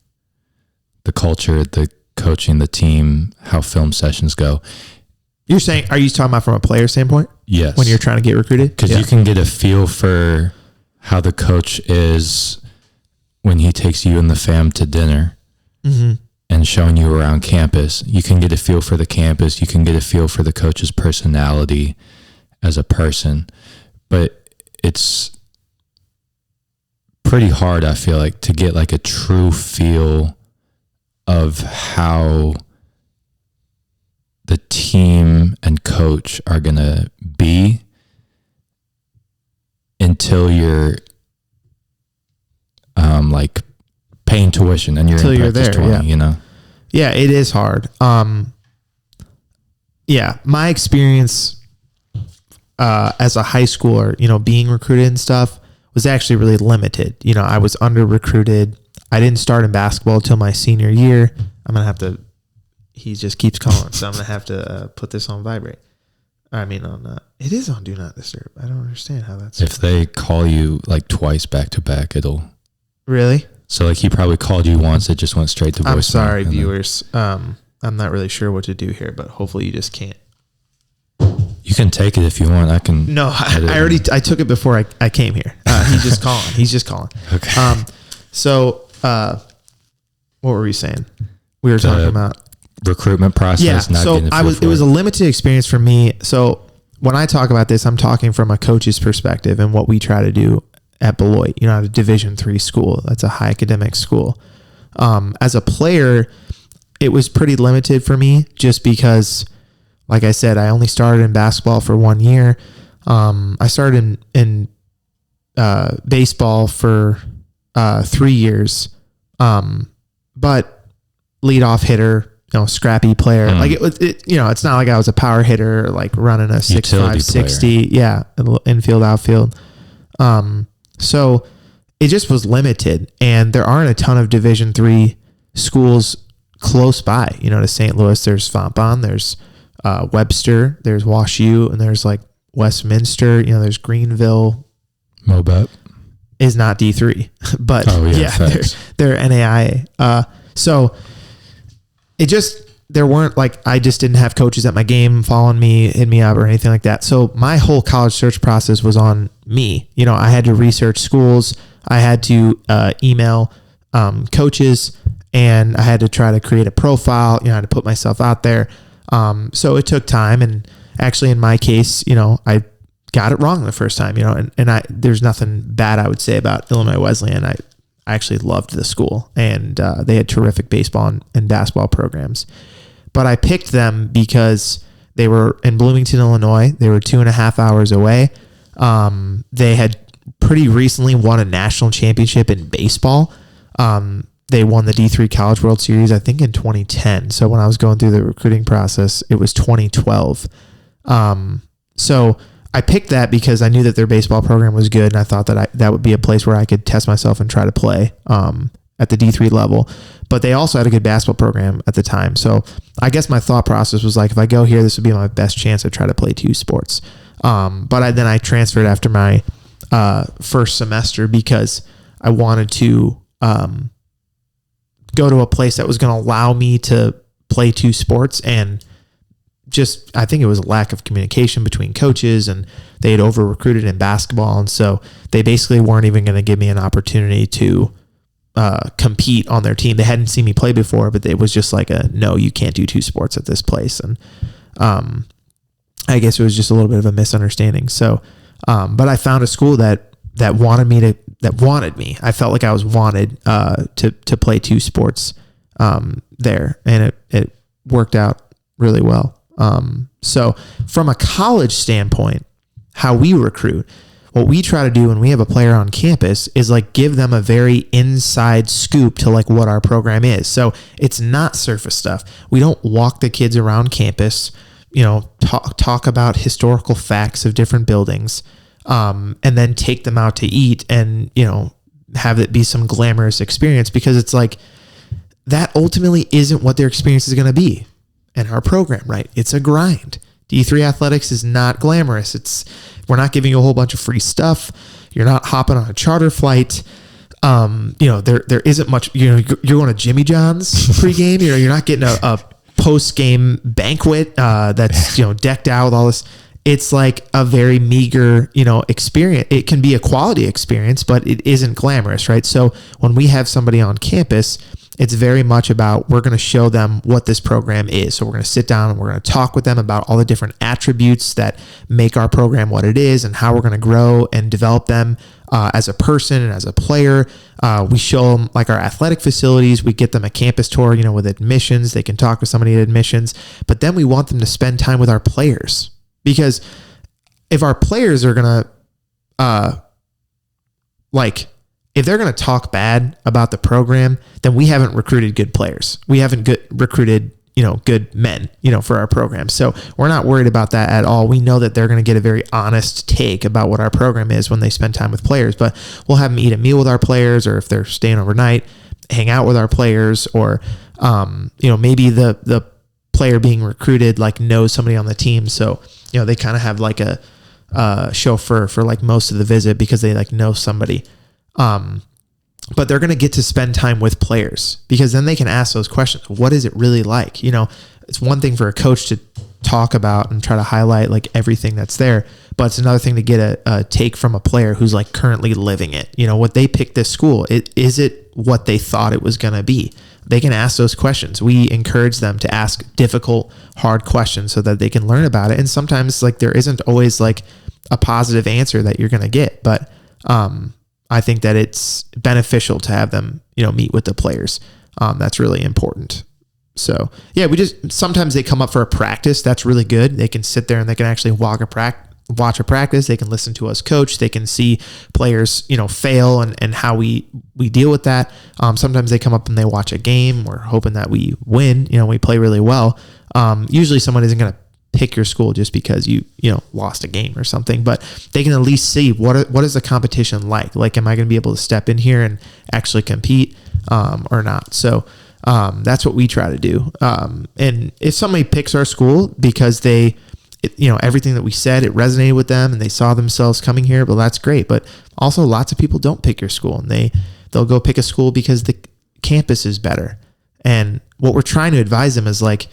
The culture, the coaching, the team, how film sessions go. Are you talking about from a player standpoint? Yes. When you're trying to get recruited? Because you can get a feel for how the coach is when he takes you and the fam to dinner and showing you around campus. You can get a feel for the campus. You can get a feel for the coach's personality as a person. But it's pretty hard, I feel like, to get like a true feel of how the team and coach are going to be until you're like paying tuition and you're until in you're practice there, 20, Yeah, it is hard. My experience as a high schooler, being recruited and stuff was actually really limited. I was under recruited. I didn't start in basketball until my senior year. I'm going to have to, he just keeps calling. So I'm going to have to put this on vibrate. It is on do not disturb. I don't understand how that's. If they call you like twice back to back, it'll. Really? So like he probably called you once. It just went straight to voicemail. I'm sorry, viewers. I'm not really sure what to do here, but hopefully you just can't. You can take it if you want. I can. No, I took it before I came here. He's just calling. He's just calling. Okay. So, what were we saying? We were talking about recruitment process. Yeah. So it was a limited experience for me. So when I talk about this, I'm talking from a coach's perspective and what we try to do at Beloit, at a Division III school. That's a high academic school. As a player, it was pretty limited for me just because, like I said, I only started in basketball for 1 year. I started in baseball for 3 years. But leadoff hitter, scrappy player. Like it's not like I was a power hitter, like running a 6'5", 60. Yeah. Infield, outfield. So it just was limited, and there aren't a ton of Division III schools close by, to St. Louis. There's Fontbonne, there's Webster, there's Wash U, and there's like Westminster, there's Greenville. Mobet is not D3, but they're NAIA. So it just, there weren't I just didn't have coaches at my game following me, hitting me up or anything like that. So my whole college search process was on me. I had to research schools. I had to email coaches, and I had to try to create a profile. I had to put myself out there. So it took time, and actually in my case, I got it wrong the first time, and there's nothing bad I would say about Illinois Wesleyan. I actually loved the school, and they had terrific baseball and basketball programs. But I picked them because they were in Bloomington, Illinois. They were 2.5 hours away. They had pretty recently won a national championship in baseball. They won the D3 College World Series, I think, in 2010. So when I was going through the recruiting process, it was 2012. So I picked that because I knew that their baseball program was good, and I thought that that would be a place where I could test myself and try to play at the D3 level. But they also had a good basketball program at the time. So I guess my thought process was if I go here, this would be my best chance to try to play 2 sports. But then I transferred after my first semester because I wanted to go to a place that was going to allow me to play 2 sports, and just, I think it was a lack of communication between coaches, and they had over recruited in basketball. And so they basically weren't even going to give me an opportunity to compete on their team. They hadn't seen me play before, but it was just no, you can't do 2 sports at this place. And I guess it was just a little bit of a misunderstanding. So, but I found a school that wanted me. I felt like I was wanted to play 2 sports there, and it worked out really well. So from a college standpoint, how we recruit, what we try to do when we have a player on campus is give them a very inside scoop to what our program is. So it's not surface stuff. We don't walk the kids around campus, talk about historical facts of different buildings, and then take them out to eat and, have it be some glamorous experience, because it's that ultimately isn't what their experience is going to be. And our program, right? It's a grind. D3 athletics is not glamorous. We're not giving you a whole bunch of free stuff. You're not hopping on a charter flight. There isn't much. You're going to Jimmy John's pregame. You're not getting a post game banquet that's decked out with all this. It's a very meager experience. It can be a quality experience, but it isn't glamorous, right? So when we have somebody on campus, it's very much about, we're going to show them what this program is. So we're going to sit down and we're going to talk with them about all the different attributes that make our program what it is, and how we're going to grow and develop them as a person and as a player. We show them our athletic facilities. We get them a campus tour, with admissions. They can talk with somebody at admissions. But then we want them to spend time with our players, because if our players are going to if they're going to talk bad about the program, then we haven't recruited good players. We haven't recruited, good men, for our program. So we're not worried about that at all. We know that they're going to get a very honest take about what our program is when they spend time with players, but we'll have them eat a meal with our players, or if they're staying overnight, hang out with our players, or, maybe the player being recruited, knows somebody on the team. So, they kind of have a chauffeur for most of the visit, because they know somebody. But they're going to get to spend time with players, because then they can ask those questions. What is it really like? It's one thing for a coach to talk about and try to highlight everything that's there, but it's another thing to get a take from a player who's currently living it. What they picked this school, is it what they thought it was going to be? They can ask those questions. We encourage them to ask difficult, hard questions so that they can learn about it. And sometimes there isn't always a positive answer that you're going to get, but, I think that it's beneficial to have them, meet with the players. That's really important. So yeah, sometimes they come up for a practice. That's really good. They can sit there and they can actually watch a practice. They can listen to us coach. They can see players, fail and how we deal with that. Sometimes they come up and they watch a game. We're hoping that we win, we play really well. Usually someone isn't going to pick your school just because you lost a game or something, but they can at least see what is the competition like? Like, am I going to be able to step in here and actually compete, or not? So, that's what we try to do. And if somebody picks our school because everything that we said, it resonated with them and they saw themselves coming here, well, that's great. But also lots of people don't pick your school and they'll go pick a school because the campus is better. And what we're trying to advise them is like,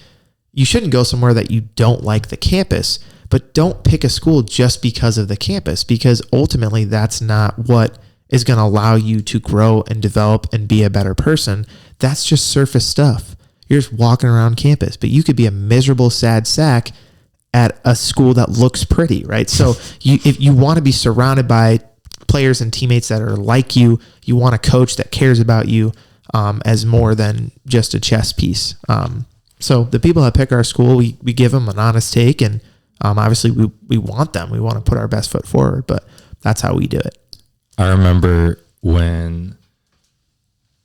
you shouldn't go somewhere that you don't like the campus, but don't pick a school just because of the campus, because ultimately that's not what is going to allow you to grow and develop and be a better person. That's just surface stuff. You're just walking around campus, but you could be a miserable, sad sack at a school that looks pretty, right? So if you want to be surrounded by players and teammates that are like you want a coach that cares about you as more than just a chess piece. So the people that pick our school, we give them an honest take, and obviously we want them. We want to put our best foot forward, but that's how we do it. I remember when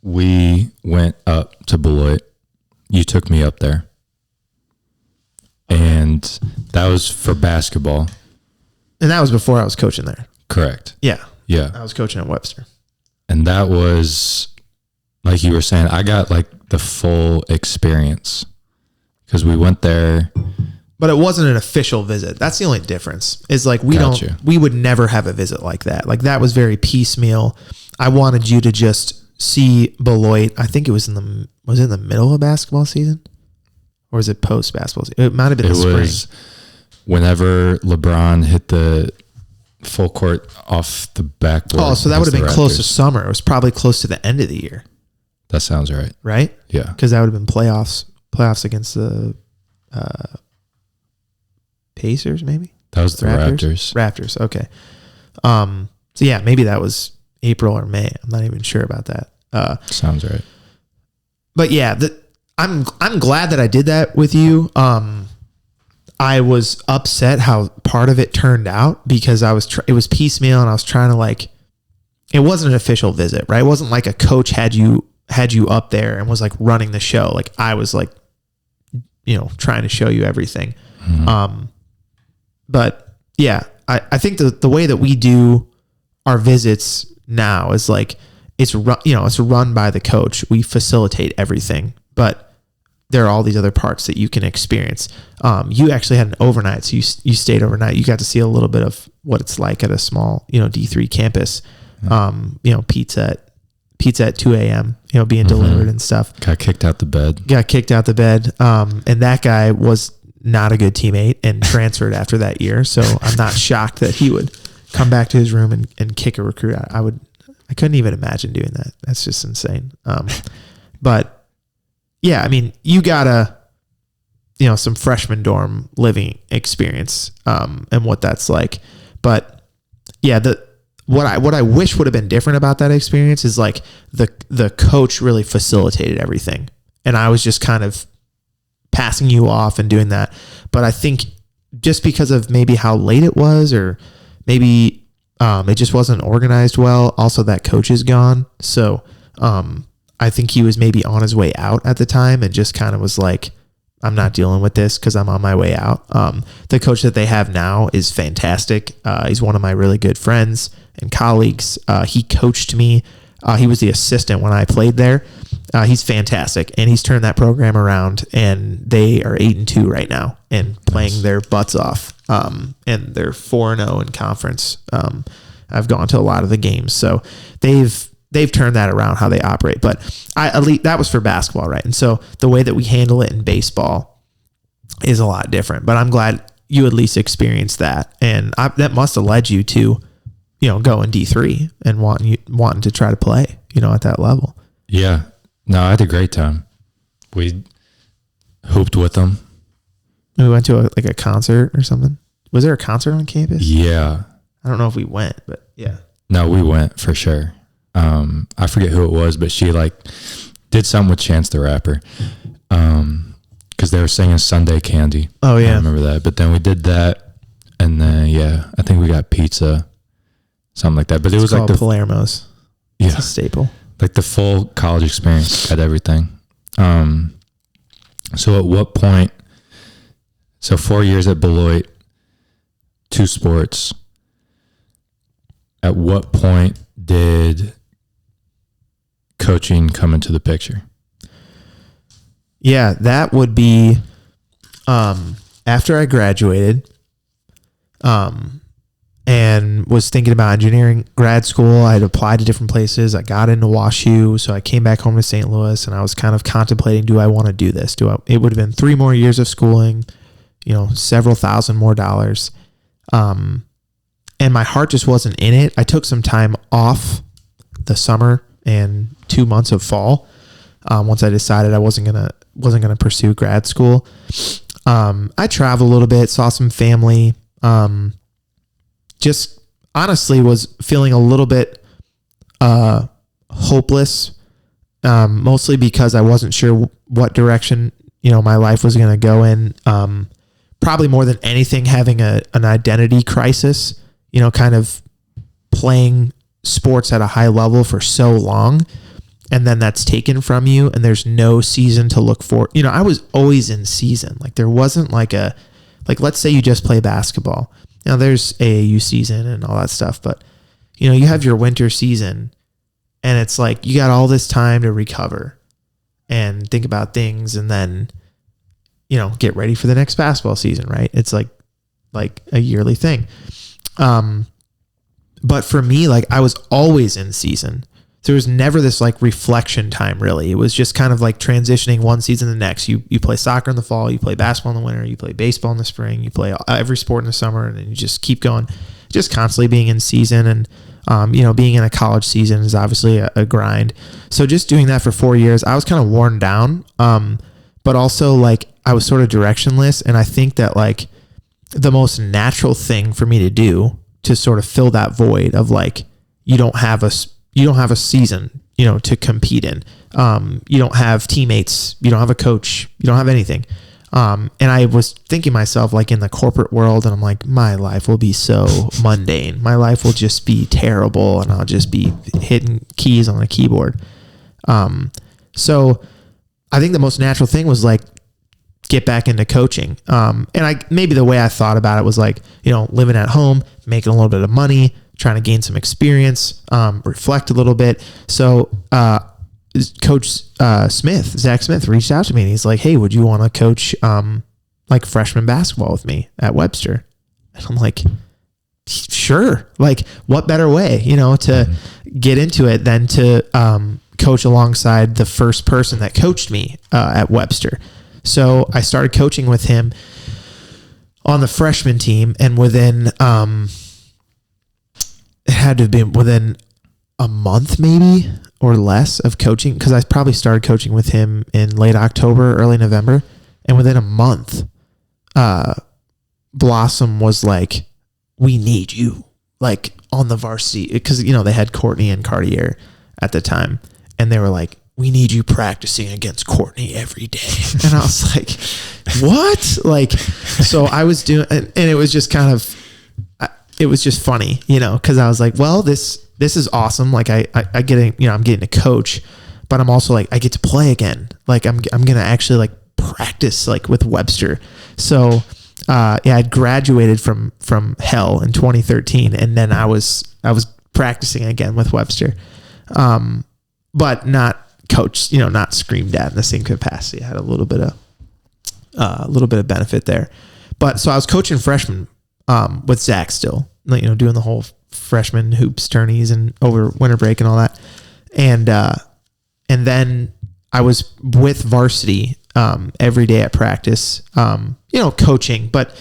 we went up to Beloit, you took me up there, and that was for basketball. And that was before I was coaching there. Correct. Yeah. Yeah. I was coaching at Webster. And that was, like you were saying, I got like the full experience because we went there. But it wasn't an official visit. That's the only difference. Is like we would never have a visit like that. Like that was very piecemeal. I wanted you to just see Beloit. I think it was in the middle of basketball season, or was it post basketball season? It might have been the spring. It was whenever LeBron hit the full court off the backboard. Oh, so that would have been close to summer. It was probably close to the end of the year. That sounds right. Right? Yeah. Because that would have been playoffs against the Pacers, maybe? That was the Raptors. Raptors, okay. So yeah, maybe that was April or May. I'm not even sure about that. Sounds right. But yeah, I'm glad that I did that with you. I was upset how part of it turned out because it was piecemeal and I was trying to it wasn't an official visit, right? It wasn't like a coach had you up there and was like running the show. Like I was like, trying to show you everything. Mm-hmm. But yeah, I think the way that we do our visits now is like, it's run by the coach. We facilitate everything, but there are all these other parts that you can experience. You actually had an overnight, so you stayed overnight. You got to see a little bit of what it's like at a small, D3 campus. Pizza at 2 a.m., being delivered and stuff. Got kicked out the bed. And that guy was not a good teammate and transferred after that year. So I'm not shocked that he would come back to his room and kick a recruit out. I couldn't even imagine doing that. That's just insane. But yeah, I mean, you got some freshman dorm living experience, and what that's like. But yeah, what I wish would have been different about that experience is like the coach really facilitated everything. And I was just kind of passing you off and doing that. But I think just because of maybe how late it was, or maybe it just wasn't organized well. Also, that coach is gone. So I think he was maybe on his way out at the time and just kind of was like, I'm not dealing with this because I'm on my way out. The coach that they have now is fantastic. He's one of my really good friends and colleagues. He coached me. He was the assistant when I played there. He's fantastic, and he's turned that program around, and they are 8-2 right now and playing their butts off. And they're 4-0 in conference. I've gone to a lot of the games, so they've turned that around how they operate. But at least that was for basketball, right? And so the way that we handle it in baseball is a lot different. But I'm glad you at least experienced that, and that must have led you to, go in D3 and wanting to try to play, at that level. Yeah, no, I had a great time. We hooped with them. We went to a concert or something. Was there a concert on campus? Yeah, I don't know if we went, but yeah. No, we went for sure. I forget who it was, but she did something with Chance the Rapper. because they were singing Sunday Candy. Oh yeah, I remember that. But then we did that, and then I think we got pizza, something like that. But it was like the Palermo's. It's a staple. Like the full college experience, had everything. So at what point? So 4 years at Beloit, 2 sports. At what point did coaching come into the picture? Yeah, that would be after I graduated and was thinking about engineering grad school. I had applied to different places. I got into WashU, so I came back home to St. Louis, and I was kind of contemplating, do I want to do this? It would have been 3 more years of schooling, several thousand more dollars. And my heart just wasn't in it. I took some time off the summer and 2 months of fall. Once I decided I wasn't gonna pursue grad school. I traveled a little bit, saw some family. Just honestly was feeling a little bit hopeless, mostly because I wasn't sure what direction my life was gonna go in. Probably more than anything, having an identity crisis. Kind of playing sports at a high level for so long, and then that's taken from you, and there's no season to look for. I was always in season. Like there wasn't let's say you just play basketball. Now there's AAU season and all that stuff, but you have your winter season, and it's like you got all this time to recover and think about things, and then get ready for the next basketball season, right? It's like a yearly thing. But for me, I was always in season. There was never this reflection time, really. It was just kind of transitioning one season to the next. You play soccer in the fall, you play basketball in the winter, you play baseball in the spring, you play every sport in the summer, and then you just keep going, just constantly being in season. And, being in a college season is obviously a grind. So just doing that for 4 years, I was kind of worn down. But also I was sort of directionless. And I think that the most natural thing for me to do to sort of fill that void of you don't have a season, to compete in. You don't have teammates, you don't have a coach, you don't have anything. And I was thinking myself in the corporate world, and I'm like, my life will be so mundane. My life will just be terrible, and I'll just be hitting keys on a keyboard. So I think the most natural thing was get back into coaching. And maybe the way I thought about it was living at home, making a little bit of money, trying to gain some experience, reflect a little bit. So, Coach Zach Smith reached out to me, and he's like, "Hey, would you want to coach freshman basketball with me at Webster?" And I'm like, "Sure." What better way, to get into it than to coach alongside the first person that coached me at Webster. So I started coaching with him on the freshman team, and within it had to have been within a month maybe or less of coaching, because I probably started coaching with him in late October, early November, and within a month, Blossom was like, "We need you on the varsity," because they had Courtney and Cartier at the time, and they were like, "We need you practicing against Courtney every day." And I was like, what? So I was doing, and it was just kind of, it was just funny, because I was like, well, this is awesome. I get it, I'm getting to coach, but I'm also I get to play again. I'm going to actually practice with Webster. So, I graduated from hell in 2013, and then I was practicing again with Webster. But not coached, not screamed at in the same capacity. I had a little bit of benefit there. But so I was coaching freshmen with Zach still, doing the whole freshman hoops tourneys and over winter break and all that. And then I was with varsity every day at practice, coaching, but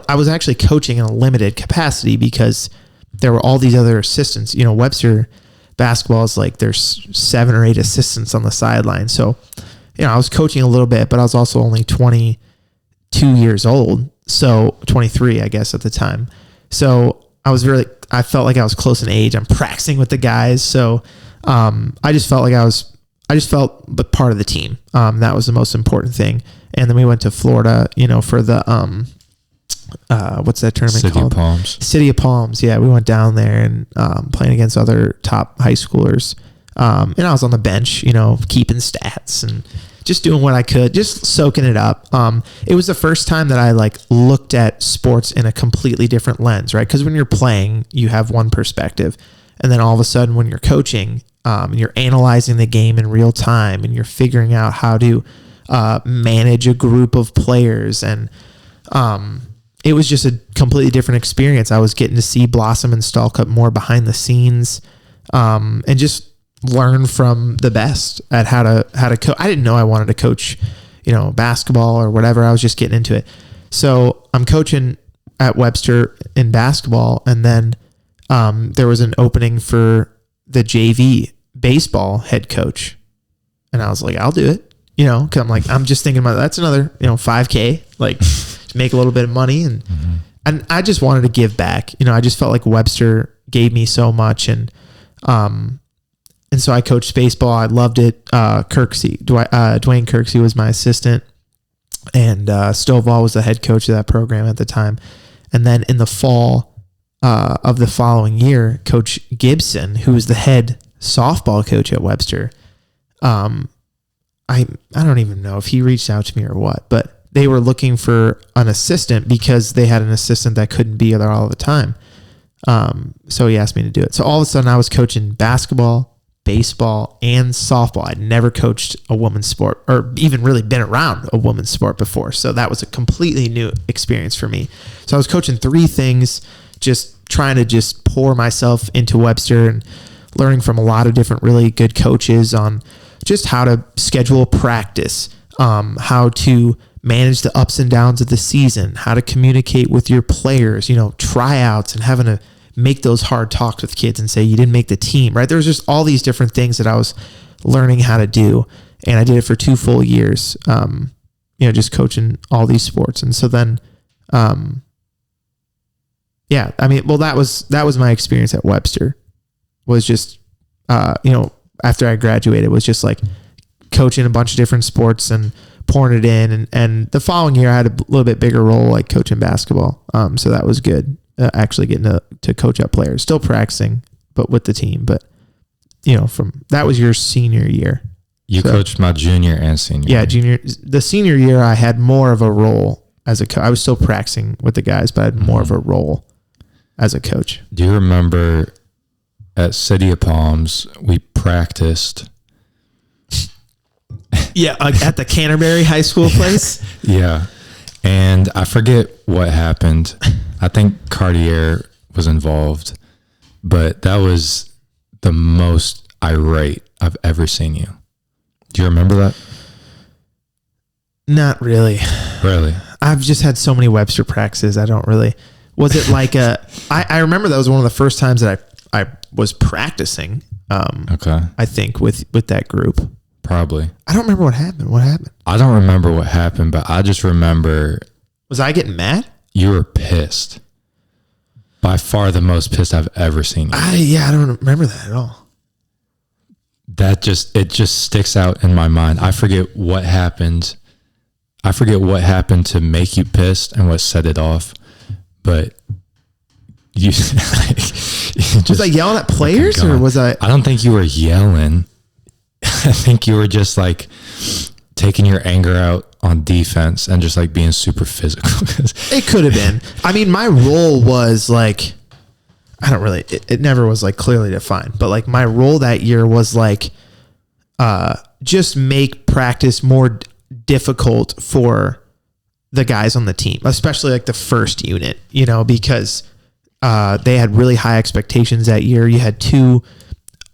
I was actually coaching in a limited capacity because there were all these other assistants. Webster basketball is there's 7 or 8 assistants on the sideline. So, I was coaching a little bit, but I was also only 22 years old. So 23, I guess, at the time. So I felt like I was close in age. I'm practicing with the guys. So, I just felt like I just felt but part of the team. That was the most important thing. And then we went to Florida, for the what's that tournament called? City of Palms. City of Palms. Yeah, we went down there and playing against other top high schoolers. And I was on the bench, keeping stats and just doing what I could, just soaking it up. It was the first time that I looked at sports in a completely different lens, right? Because when you're playing, you have one perspective. And then all of a sudden when you're coaching, and you're analyzing the game in real time and you're figuring out how to manage a group of players. And it was just a completely different experience. I was getting to see Blossom and Stallcup more behind the scenes, and just learn from the best at how to coach. I didn't know I wanted to coach, basketball or whatever. I was just getting into it. So I'm coaching at Webster in basketball. And then there was an opening for the JV baseball head coach. And I was like, I'll do it, cause I'm just thinking about that's another, $5K, make a little bit of money. And I just wanted to give back. I just felt like Webster gave me so much. And so I coached baseball. I loved it. Dwayne Kirksey was my assistant, and Stovall was the head coach of that program at the time. And then in the fall of the following year, Coach Gibson, who was the head softball coach at Webster, I don't even know if he reached out to me or what, but they were looking for an assistant because they had an assistant that couldn't be there all the time. So he asked me to do it. So all of a sudden I was coaching basketball, baseball, and softball. I'd never coached a women's sport or even really been around a women's sport before. So that was a completely new experience for me. So I was coaching 3 things, just trying to just pour myself into Webster and learning from a lot of different really good coaches on just how to schedule practice, how to manage the ups and downs of the season, how to communicate with your players, tryouts, and having to make those hard talks with kids and say you didn't make the team, right? There was just all these different things that I was learning how to do. And I did it for 2 full years, just coaching all these sports. And so then, that was my experience at Webster, was just, after I graduated, was just coaching a bunch of different sports and pouring it in. And the following year I had a little bit bigger role, coaching basketball. So that was good. Actually getting to coach up players, still practicing, but with the team. But, that was your senior year. You coached my junior and senior. Yeah, the senior year I had more of a role as a coach. I was still practicing with the guys, but I had more of a role as a coach. Do you remember at City of Palms, we practiced? Yeah, at the Canterbury High School place? Yeah. And I forget what happened. I think Cartier was involved, but that was the most irate I've ever seen you. Do you remember that? Not really. Really? I've just had so many Webster practices. I don't really. Was it I remember that was one of the first times that I was practicing. Okay. I think with that group. Probably. I don't remember what happened. What happened? I don't remember what happened, but I just remember. Was I getting mad? You were pissed. By far the most pissed I've ever seen you. I don't remember that at all. It just sticks out in my mind. I forget what happened. I forget what happened to make you pissed and what set it off. But you was I yelling at players or was I? I don't think you were yelling. I think you were just taking your anger out on defense and just being super physical. It could have been. I mean, my role was it never was clearly defined, but my role that year was just make practice more difficult for the guys on the team, especially the first unit, because they had really high expectations that year. You had 2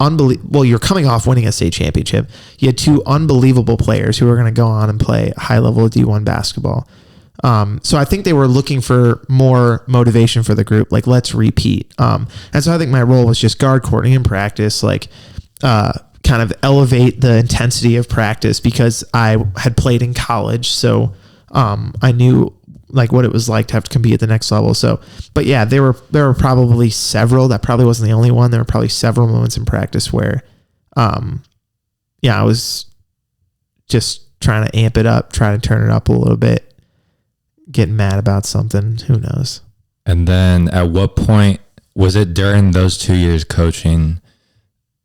you're coming off winning a state championship. You had 2 unbelievable players who were going to go on and play high level D1 basketball. So I think they were looking for more motivation for the group. Let's repeat. And so I think my role was just guard Courtney in practice, kind of elevate the intensity of practice because I had played in college. So, I knew what it was like to have to compete at the next level. So, but yeah, there were probably several. That probably wasn't the only one. There were probably several moments in practice where, I was just trying to amp it up, trying to turn it up a little bit, getting mad about something. Who knows? And then at what point was it during those 2 years coaching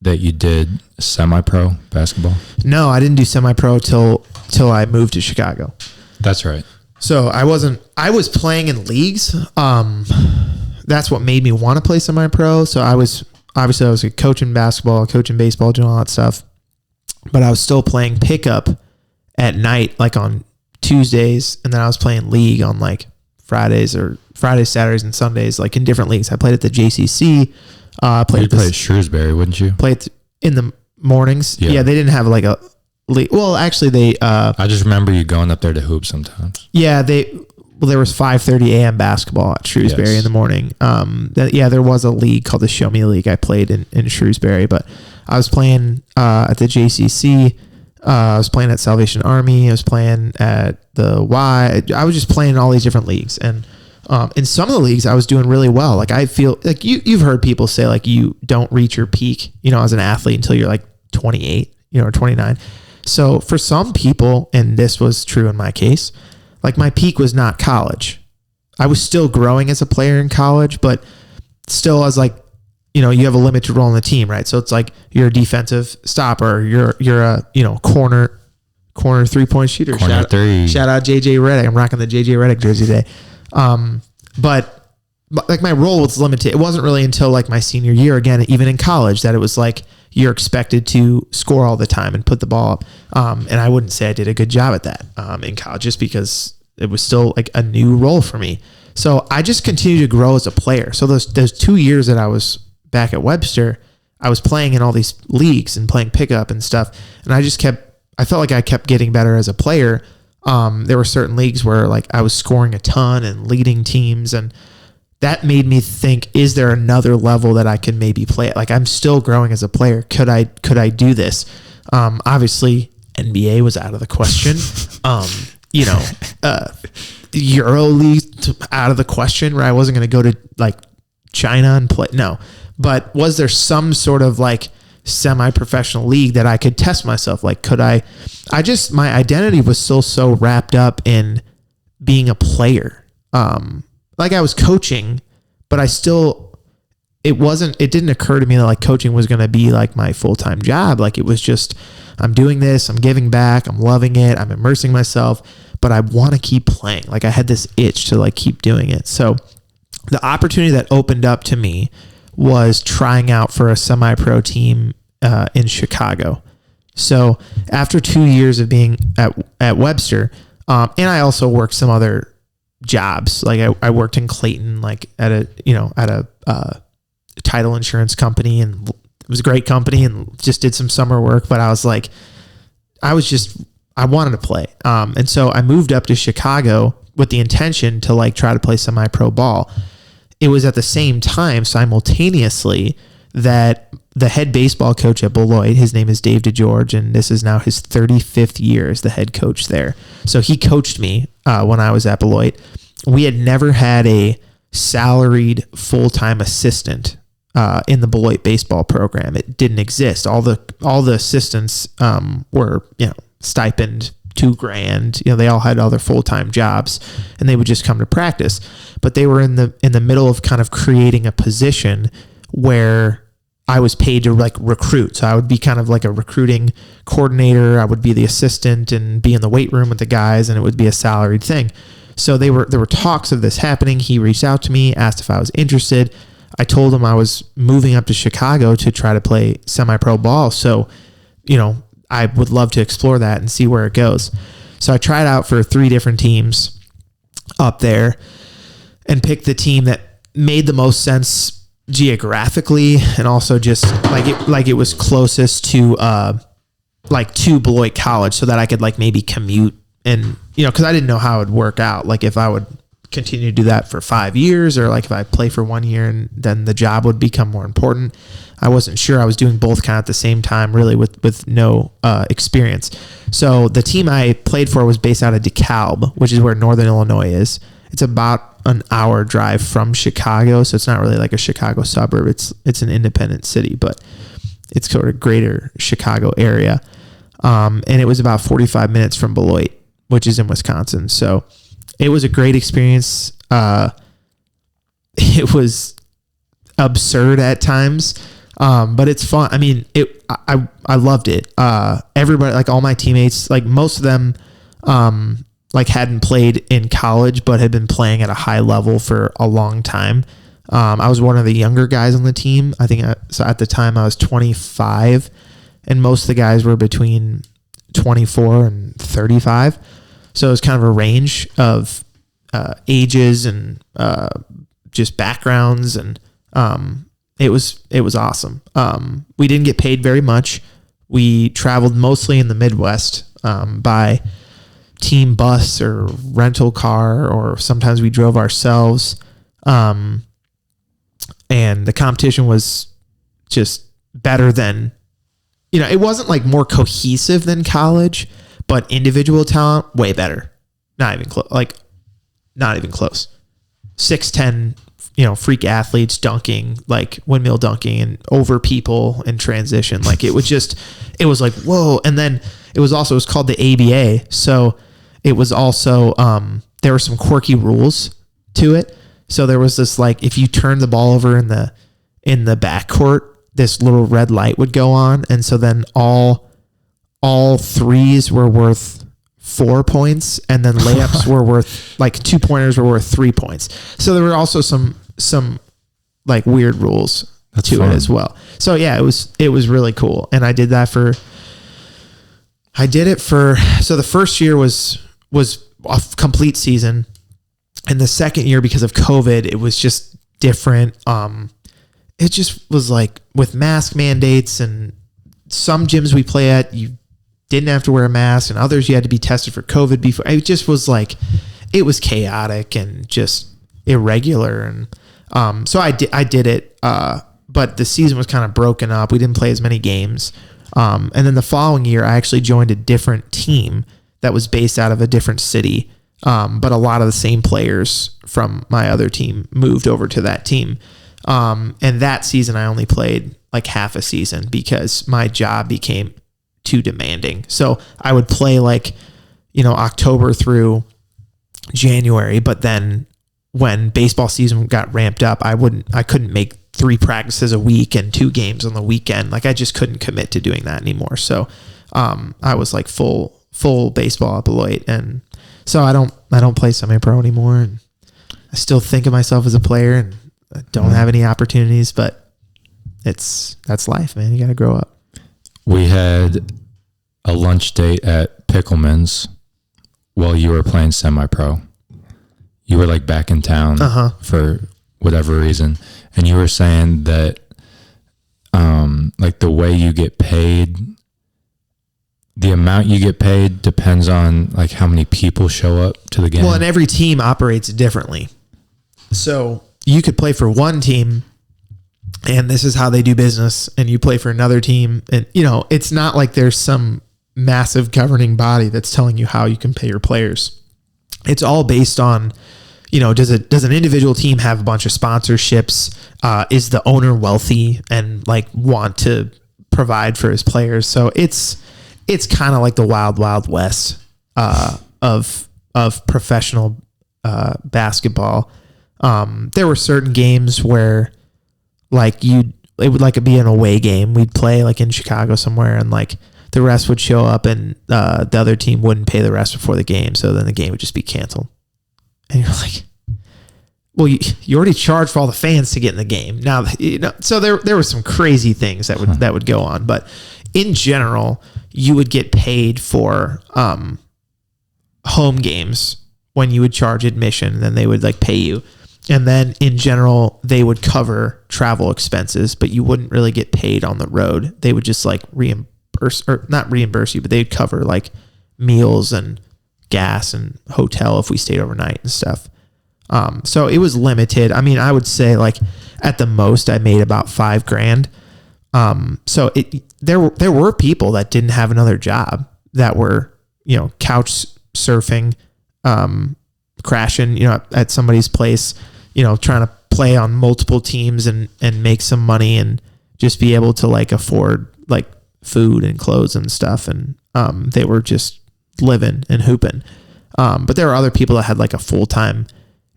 that you did semi-pro basketball? No, I didn't do semi-pro till I moved to Chicago. That's right. So I was playing in leagues. That's what made me want to play semi-pro. So I was coaching basketball, coaching baseball, doing all that stuff. But I was still playing pickup at night, like on Tuesdays. And then I was playing league on like Fridays, Saturdays, and Sundays, like in different leagues. I played at the JCC. You'd play at Shrewsbury, wouldn't you? Played in the mornings. Yeah, they didn't have like a league. Well, actually, they. I just remember you going up there to hoop sometimes. Yeah, there was 5:30 a.m. basketball at Shrewsbury in the morning. There was a league called the Show Me League. I played in Shrewsbury, but I was playing at the JCC. I was playing at Salvation Army. I was playing at the Y. I was just playing in all these different leagues. And in some of the leagues, I was doing really well. Like I feel like you've heard people say like you don't reach your peak, as an athlete until you're like 28, or 29. So for some people, and this was true in my case, like my peak was not college. I was still growing as a player in college, but still I was like, you have a limited role in the team, right? So it's like you're a defensive stopper, you're a corner 3-point shooter. Shout out JJ Redick. I'm rocking the JJ Redick jersey today. But like my role was limited. It wasn't really until like my senior year, again, even in college, that it was like you're expected to score all the time and put the ball up. And I wouldn't say I did a good job at that in college, just because it was still like a new role for me. So I just continued to grow as a player. So those 2 years that I was back at Webster, I was playing in all these leagues and playing pickup and stuff. And I felt like I kept getting better as a player. There were certain leagues where like I was scoring a ton and leading teams, and that made me think, is there another level that I could maybe play at? Like I'm still growing as a player. Could I do this? Obviously NBA was out of the question. Euro League out of the question, where I wasn't going to go to like China and play. No. But was there some sort of like semi-professional league that I could test myself? Like, could my identity was still so wrapped up in being a player. Like I was coaching, but it didn't occur to me that like coaching was going to be like my full-time job. Like it was just, I'm doing this, I'm giving back, I'm loving it, I'm immersing myself, but I want to keep playing. Like I had this itch to like keep doing it. So the opportunity that opened up to me was trying out for a semi-pro team in Chicago. So after 2 years of being at Webster, and I also worked some other jobs. Like I worked in Clayton, like at a title insurance company, and it was a great company, and just did some summer work. But I was like, I wanted to play. And so I moved up to Chicago with the intention to like try to play semi-pro ball. It was at the same time, simultaneously, that the head baseball coach at Beloit, his name is Dave DeGeorge, and this is now his 35th year as the head coach there. So he coached me when I was at Beloit. We had never had a salaried full-time assistant in the Beloit baseball program. It didn't exist. All the assistants were stipend $2,000. They all had other full-time jobs, and they would just come to practice. But they were in the middle of kind of creating a position where I was paid to like recruit. So I would be kind of like a recruiting coordinator. I would be the assistant and be in the weight room with the guys, and it would be a salaried thing. So there were talks of this happening. He reached out to me, asked if I was interested. I told him I was moving up to Chicago to try to play semi-pro ball. So, I would love to explore that and see where it goes. So I tried out for 3 different teams up there and picked the team that made the most sense geographically, and also just like it was closest to to Beloit College, so that I could like maybe commute, and because I didn't know how it would work out, like if I would continue to do that for 5 years, or like if I play for 1 year and then the job would become more important. I wasn't sure. I was doing both kind of at the same time, really, with no experience. So the team I played for was based out of DeKalb, which is where Northern Illinois is. It's about an hour drive from Chicago, so it's not really like a Chicago suburb. It's an independent city, but it's sort of greater Chicago area. And it was about 45 minutes from Beloit, which is in Wisconsin. So it was a great experience. It was absurd at times, but it's fun. I mean, I loved it. Everybody, like all my teammates, like most of them, like hadn't played in college, but had been playing at a high level for a long time. I was one of the younger guys on the team. I think so at the time I was 25, and most of the guys were between 24 and 35. So it was kind of a range of ages and just backgrounds, and it was awesome. We didn't get paid very much. We traveled mostly in the Midwest by team bus or rental car, or sometimes we drove ourselves. And the competition was just better than, it wasn't like more cohesive than college, but individual talent, way better. Not even close. Not even close. 6'10", freak athletes dunking, like windmill dunking and over people in transition. Like it was like, whoa. And then it was called the ABA. So it was also, there were some quirky rules to it. So there was this, like, if you turned the ball over in the backcourt, this little red light would go on. And so then all threes were worth 4 points, and then layups were worth, like, 2-pointers were worth 3 points. So there were also some like weird rules to it as well. So yeah, it was really cool. And I did it for, so the first year was a complete season. And the second year, because of COVID, it was just different. It just was like with mask mandates, and some gyms we play at, you didn't have to wear a mask, and others you had to be tested for COVID before. It just was like, it was chaotic and just irregular. And so I did it, but the season was kind of broken up. We didn't play as many games. And then the following year, I actually joined a different team that was based out of a different city. But a lot of the same players from my other team moved over to that team. And that season I only played like half a season because my job became too demanding. So I would play like, October through January, but then when baseball season got ramped up, I couldn't make 3 practices a week and 2 games on the weekend. Like I just couldn't commit to doing that anymore. So, I was like full baseball at Beloit, and so I don't play semi-pro anymore, and I still think of myself as a player, and I don't have any opportunities, but that's life, man. You got to grow up. We had a lunch date at Pickleman's while you were playing semi-pro. You were like back in town for whatever reason, and you were saying that like the way you get paid, the amount you get paid depends on like how many people show up to the game. Well, and every team operates differently. So you could play for one team and this is how they do business, and you play for another team, and it's not like there's some massive governing body that's telling you how you can pay your players. It's all based on, does an individual team have a bunch of sponsorships? Is the owner wealthy and like want to provide for his players? So it's kind of like the wild, wild west of professional basketball. There were certain games where like it would like be an away game. We'd play like in Chicago somewhere, and like the rest would show up, and the other team wouldn't pay the rest before the game. So then the game would just be canceled. And you're like, well, you already charged for all the fans to get in the game. Now, so there were some crazy things that would go on, but in general, you would get paid for home games when you would charge admission, and then they would like pay you. And then in general, they would cover travel expenses, but you wouldn't really get paid on the road. They would just like not reimburse you, but they'd cover like meals and gas and hotel if we stayed overnight and stuff. So it was limited. I mean, I would say like at the most I made about $5,000. So there were people that didn't have another job that were, couch surfing, crashing, at somebody's place, trying to play on multiple teams and make some money and just be able to like afford like food and clothes and stuff. And They were just living and hooping. But there were other people that had like a full-time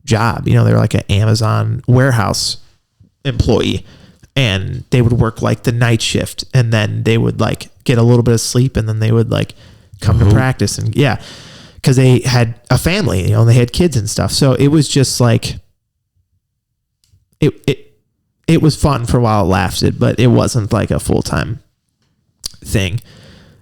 job. You know, they were like an Amazon warehouse employee, and they would work like the night shift, and then they would like get a little bit of sleep, and then they would like come to practice. And yeah, because they had a family, you know, and they had kids and stuff. So it was just like, it was fun for a while it lasted, but it wasn't like a full-time thing.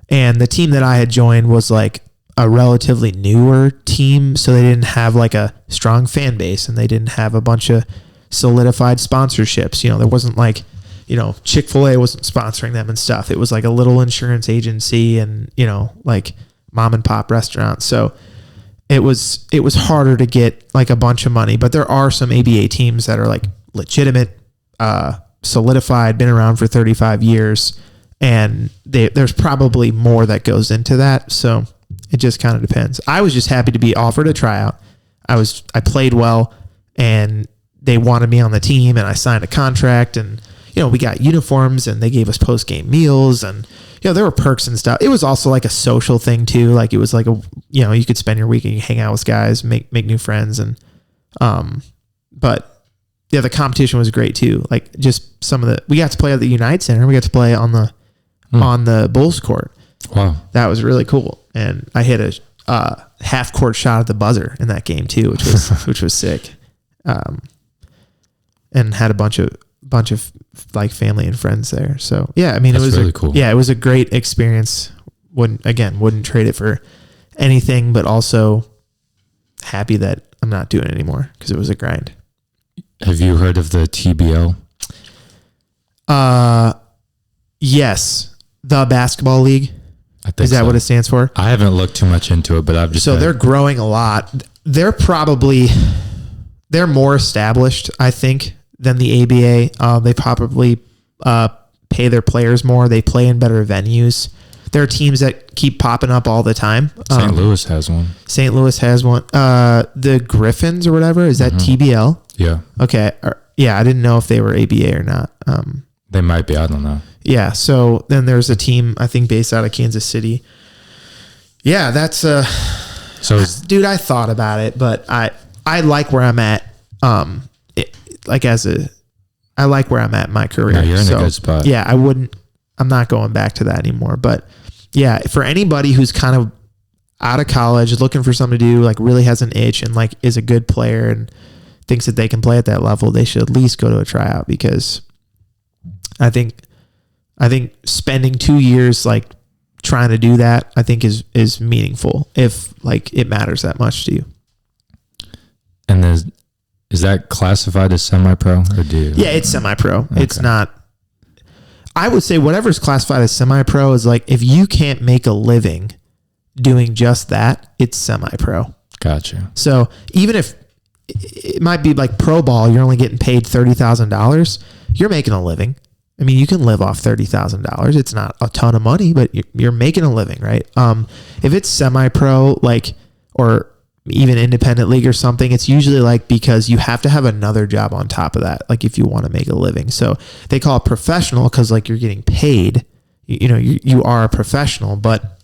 And the team that I had joined was like a relatively newer team, so they didn't have like a strong fan base, and they didn't have a bunch of solidified sponsorships. You know, there wasn't like, you know, Chick-fil-A wasn't sponsoring them and stuff. It was like a little insurance agency and, you know, like mom and pop restaurants. So it was harder to get like a bunch of money, but there are some ABA teams that are like legitimate, solidified, been around for 35 years, and there's probably more that goes into that. So it just kind of depends. I was just happy to be offered a tryout. I played well, and they wanted me on the team, and I signed a contract, and, you know, we got uniforms, and they gave us post-game meals, and, you know, there were perks and stuff. It was also like a social thing too. Like it was like you know, you could spend your weekend, hang out with guys, make new friends. And, but yeah, the competition was great too. Like just we got to play at the Unite Center. We got to play on the Bulls court. Wow. That was really cool. And I hit a half court shot at the buzzer in that game too, which was sick. And had a bunch of like family and friends there. So yeah, I mean, it was really cool. Yeah, it was a great experience. Wouldn't trade it for anything, but also happy that I'm not doing it anymore because it was a grind. Have you heard of the TBL? Yes. The basketball league. Is that what it stands for? I haven't looked too much into it, but I've just... So they're growing a lot. They're more established, I think, than the ABA. They probably pay their players more. They play in better venues. There are teams that keep popping up all the time. St. Louis has one. The Griffins or whatever. Is that TBL? Yeah. Okay. Yeah, I didn't know if they were ABA or not. They might be. I don't know. Yeah. So then there's a team, I think, based out of Kansas City. Yeah, that's dude, I thought about it, but I like where I'm at. I like where I'm at in my career. Yeah, you're in a good spot. Yeah, I'm not going back to that anymore. But yeah, for anybody who's kind of out of college, looking for something to do, like really has an itch and like is a good player and thinks that they can play at that level, they should at least go to a tryout, because I think spending 2 years like trying to do that, I think is meaningful if like it matters that much to you. And is that classified as semi-pro or do you? Yeah, it's semi-pro. Okay. It's not. I would say whatever's classified as semi-pro is like if you can't make a living doing just that, it's semi-pro. Gotcha. So even if it might be like pro ball, you're only getting paid $30,000, you're making a living. I mean, you can live off $30,000. It's not a ton of money, but you're making a living, right? If it's semi-pro, like, or even independent league or something, it's usually like because you have to have another job on top of that, like if you want to make a living. So they call it professional because like you're getting paid. You are a professional, but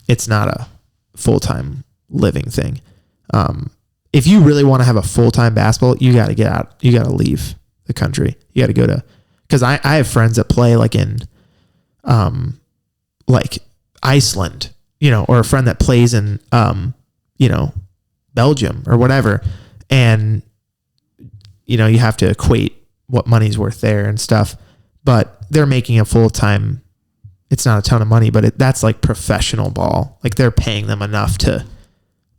it's not a full-time living thing. If you really want to have a full-time basketball, you got to get out. You got to leave the country. You got to go to, because I have friends that play like in like Iceland, or a friend that plays in Belgium or whatever, and you have to equate what money's worth there and stuff, but they're making a full-time, it's not a ton of money, but that's like professional ball. Like they're paying them enough to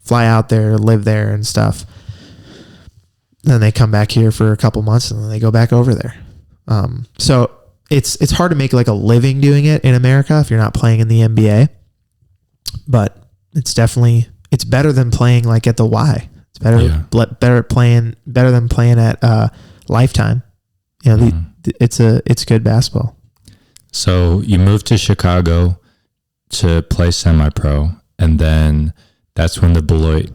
fly out there, live there and stuff. Then they come back here for a couple months and then they go back over there. So it's hard to make like a living doing it in America if you're not playing in the NBA, but it's better than playing like at the Y. It's better than playing at Lifetime. It's good basketball. So you moved to Chicago to play semi-pro, and then that's when the Beloit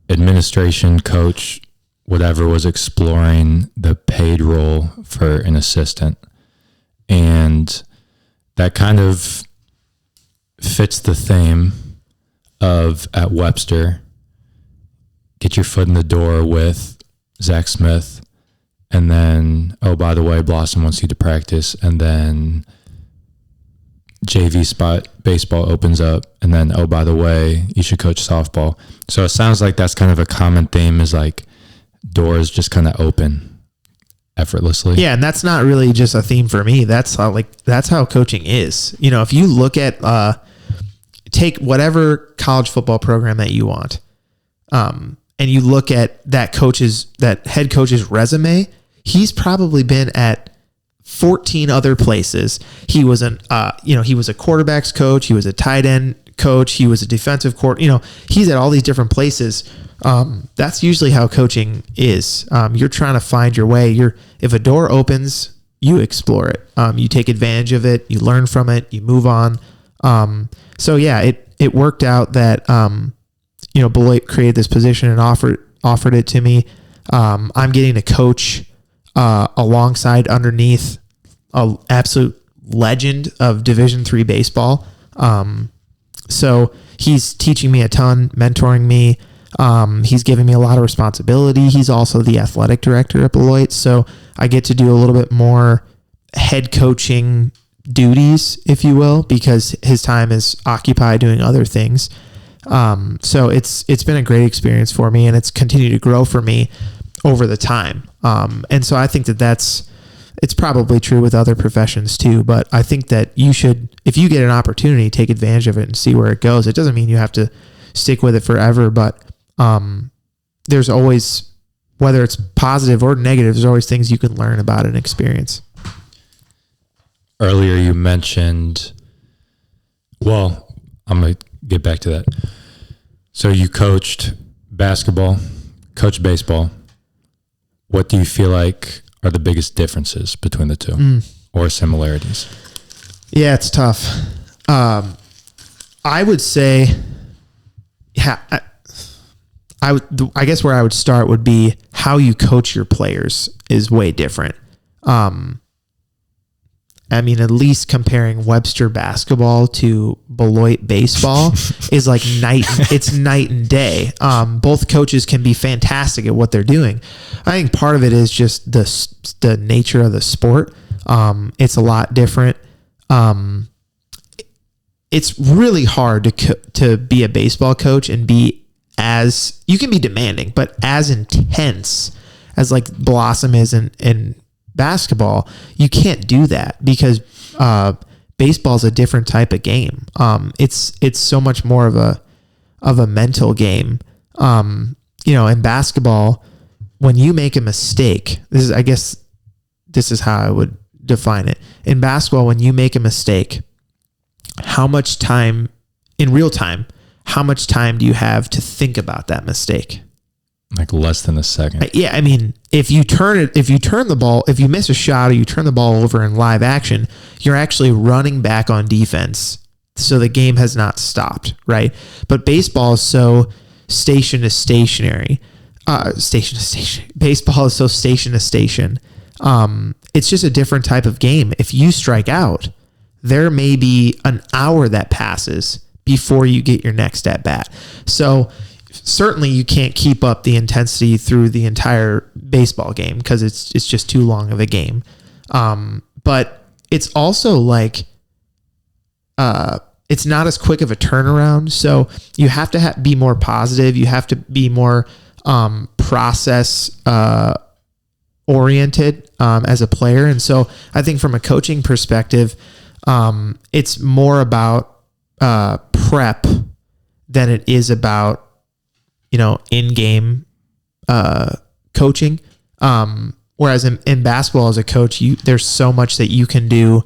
administration, coach, whatever, was exploring the paid role for an assistant. And that kind of fits the theme of at Webster, get your foot in the door with Zach Smith, and then, oh, by the way, Blossom wants you to practice, and then JV spot baseball opens up, and then, oh, by the way, you should coach softball. So it sounds like that's kind of a common theme, is like doors just kind of open effortlessly. Yeah, and that's not really just a theme for me. That's how coaching is. You know, if you look at take whatever college football program that you want, and you look at that head coach's resume, he's probably been at 14 other places. He was he was a quarterback's coach. He was a tight end coach. He was a defensive coordinator. He's at all these different places. That's usually how coaching is. You're trying to find your way. If a door opens, you explore it. You take advantage of it. You learn from it. You move on. So yeah, it worked out that Beloit created this position and offered it to me. I'm getting to coach alongside underneath an absolute legend of Division III baseball. So he's teaching me a ton, mentoring me. He's giving me a lot of responsibility. He's also the athletic director at Beloit, so I get to do a little bit more head coaching duties, if you will, because his time is occupied doing other things. So it's been a great experience for me, and it's continued to grow for me over the time. And so I think it's probably true with other professions too, but I think that you should, if you get an opportunity, take advantage of it and see where it goes. It doesn't mean you have to stick with it forever, but there's always, whether it's positive or negative, there's always things you can learn about and experience. Earlier you mentioned, well, I'm going to get back to that. So you coached basketball, coached baseball. What do you feel like are the biggest differences between the two or similarities? Yeah, it's tough. I would say, I guess where I would start would be how you coach your players is way different. At least comparing Webster basketball to Beloit baseball is like it's night and day. Both coaches can be fantastic at what they're doing. I think part of it is just the nature of the sport. It's a lot different. It's really hard to be a baseball coach and you can be demanding, but as intense as like Blossom is in basketball, you can't do that because baseball is a different type of game. It's so much more of a mental game. In basketball, when you make a mistake, this is how I would define it. In basketball, when you make a mistake, how much time do you have to think about that mistake? Like less than a second. Yeah, if you miss a shot or you turn the ball over in live action, you're actually running back on defense. So the game has not stopped, right? But baseball is so station to stationary. Baseball is so station to station. It's just a different type of game. If you strike out, there may be an hour that passes before you get your next at bat. So certainly you can't keep up the intensity through the entire baseball game because it's just too long of a game. But it's also like it's not as quick of a turnaround. So you have to be more positive. You have to be more process oriented as a player. And so I think from a coaching perspective, it's more about prep than it is about in-game coaching. Whereas in basketball as a coach, there's so much that you can do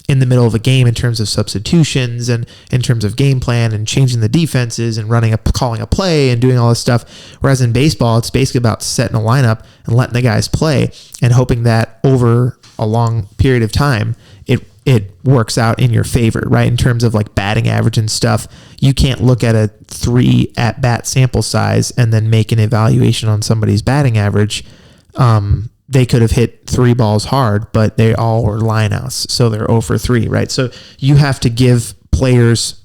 in the middle of a game in terms of substitutions and in terms of game plan and changing the defenses and calling a play and doing all this stuff. Whereas in baseball, it's basically about setting a lineup and letting the guys play and hoping that over a long period of time, it works out in your favor, right? In terms of like batting average and stuff, you can't look at a 3 at-bat sample size and then make an evaluation on somebody's batting average. They could have hit 3 balls hard, but they all were lineouts, so they're 0 for 3, right? So you have to give players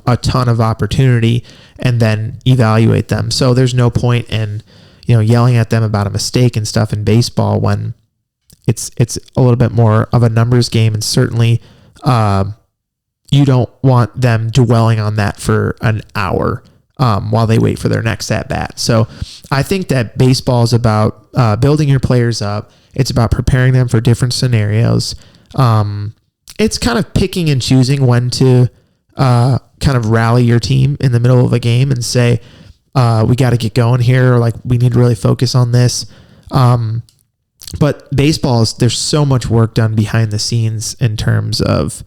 a ton of opportunity and then evaluate them. So there's no point in, yelling at them about a mistake and stuff in baseball when it's a little bit more of a numbers game. And certainly you don't want them dwelling on that for an hour while they wait for their next at bat. So I think that baseball is about building your players up. It's about preparing them for different scenarios. It's kind of picking and choosing when to kind of rally your team in the middle of a game and say, we got to get going here, or like we need to really focus on this. But baseball there's so much work done behind the scenes in terms of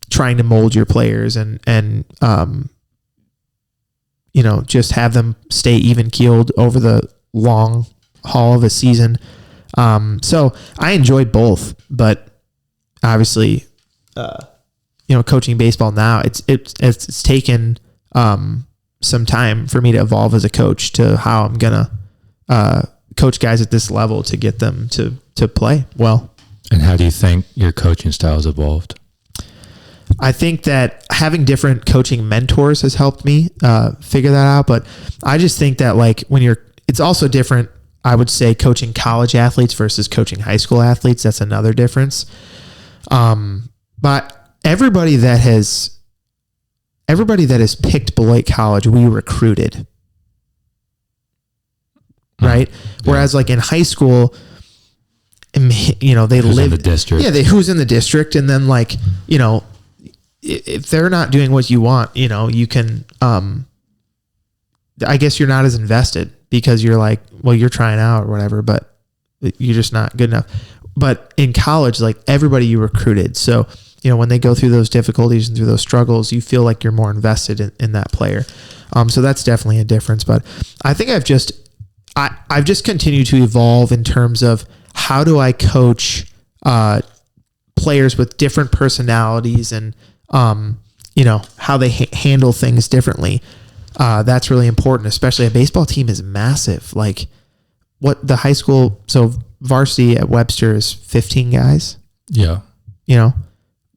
trying to mold your players and just have them stay even keeled over the long haul of a season. So I enjoy both, but obviously, coaching baseball now, it's taken some time for me to evolve as a coach to how I'm gonna coach guys at this level to get them to play well. And how do you think your coaching style has evolved? I think that having different coaching mentors has helped me figure that out. But I just think that it's also different, I would say, coaching college athletes versus coaching high school athletes. That's another difference. But everybody that has picked Beloit College, we recruited. Right? Yeah. Whereas in high school, they live in the district. Yeah, who's in the district, and then if they're not doing what you want, you can. I guess you're not as invested because you're you're trying out or whatever, but you're just not good enough. But in college, everybody you recruited, so when they go through those difficulties and through those struggles, you feel like you're more invested in that player. So that's definitely a difference. But I think I've just continued to evolve in terms of how do I coach players with different personalities and how they handle things differently. That's really important, especially a baseball team is massive. What the high school, so varsity at Webster is 15 guys. Yeah.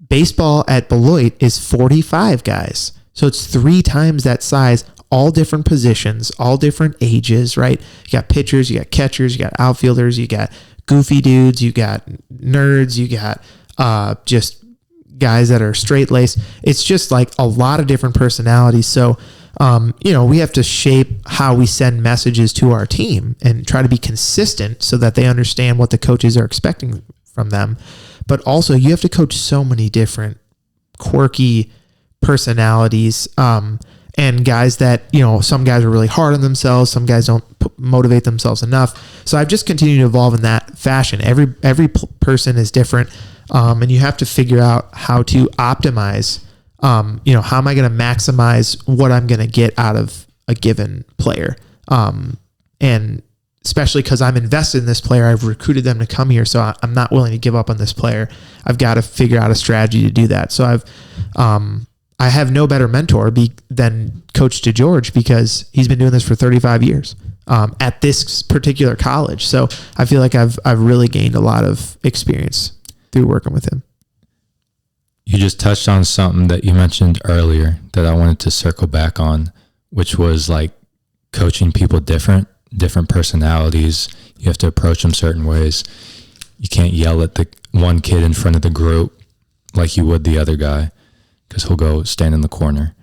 Baseball at Beloit is 45 guys. So it's 3 times that size, all different positions, all different ages, right? You got pitchers, you got catchers, you got outfielders, you got goofy dudes, you got nerds, you got just guys that are straight-laced. It's just a lot of different personalities. So, we have to shape how we send messages to our team and try to be consistent so that they understand what the coaches are expecting from them. But also, you have to coach so many different quirky personalities and guys that, some guys are really hard on themselves. Some guys don't motivate themselves enough. So I've just continued to evolve in that fashion. Every person is different. And you have to figure out how to optimize, how am I going to maximize what I'm going to get out of a given player? And especially because I'm invested in this player, I've recruited them to come here. So I'm not willing to give up on this player. I've got to figure out a strategy to do that. So I have no better mentor than Coach DeGeorge because he's been doing this for 35 years at this particular college. So I feel like I've really gained a lot of experience through working with him. You just touched on something that you mentioned earlier that I wanted to circle back on, which was coaching people different personalities. You have to approach them certain ways. You can't yell at the one kid in front of the group like you would the other guy because he'll go stand in the corner.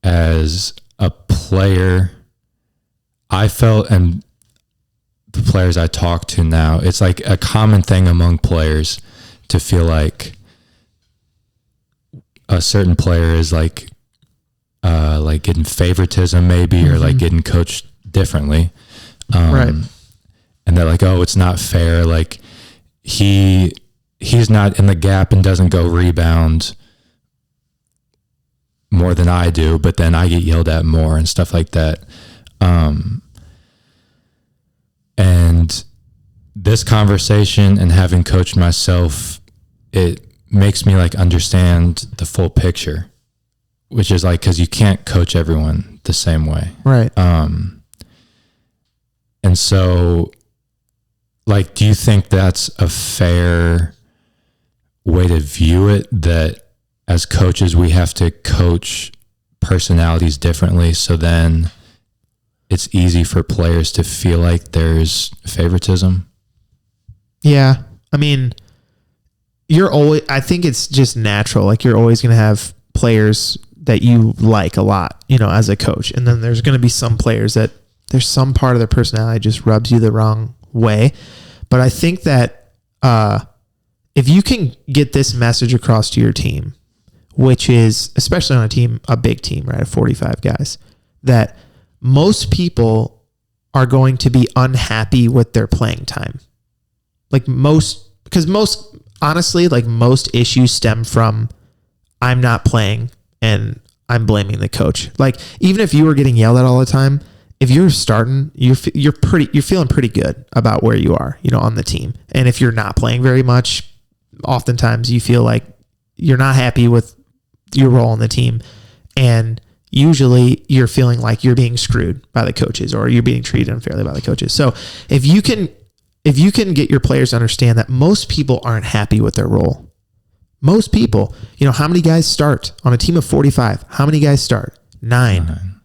As a player, I felt, and the players I talk to now, it's a common thing among players to feel like a certain player is getting favoritism maybe, or getting coached differently. Right. And they're oh, it's not fair. He's not in the gap and doesn't go rebound more than I do, but then I get yelled at more and stuff like that. And this conversation and having coached myself, it makes me understand the full picture, which is because you can't coach everyone the same way. Right. And so do you think that's a fair way to view it, that as coaches, we have to coach personalities differently. So then it's easy for players to feel like there's favoritism. Yeah. I mean, I think it's just natural. Like, you're always going to have players that you like a lot, as a coach. And then there's going to be some players that there's some part of their personality just rubs you the wrong way. But I think that if you can get this message across to your team, which is, especially on a big team, right, of 45 guys, that most people are going to be unhappy with their playing time. Because honestly, most issues stem from I'm not playing and I'm blaming the coach. Like, even if you were getting yelled at all the time, if you're starting, you're feeling pretty good about where you are, on the team. And if you're not playing very much, oftentimes you feel like you're not happy with your role on the team. And usually you're feeling like you're being screwed by the coaches, or you're being treated unfairly by the coaches. So if you can get your players to understand that most people aren't happy with their role. Most people, how many guys start on a team of 45? How many guys start? 9.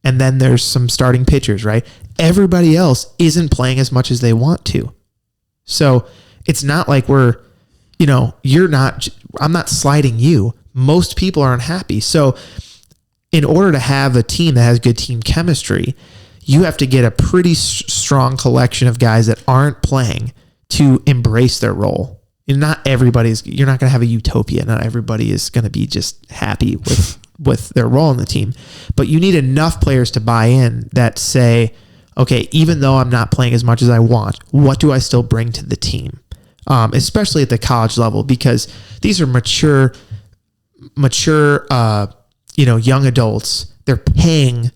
And then there's some starting pitchers, right? Everybody else isn't playing as much as they want to. So it's not like I'm not sliding you. Most people are unhappy. So in order to have a team that has good team chemistry, you have to get a pretty strong collection of guys that aren't playing to embrace their role. And you're not going to have a utopia. Not everybody is going to be just happy with their role in the team. But you need enough players to buy in that say, okay, even though I'm not playing as much as I want, what do I still bring to the team? Especially at the college level, because these are mature, young adults. They're paying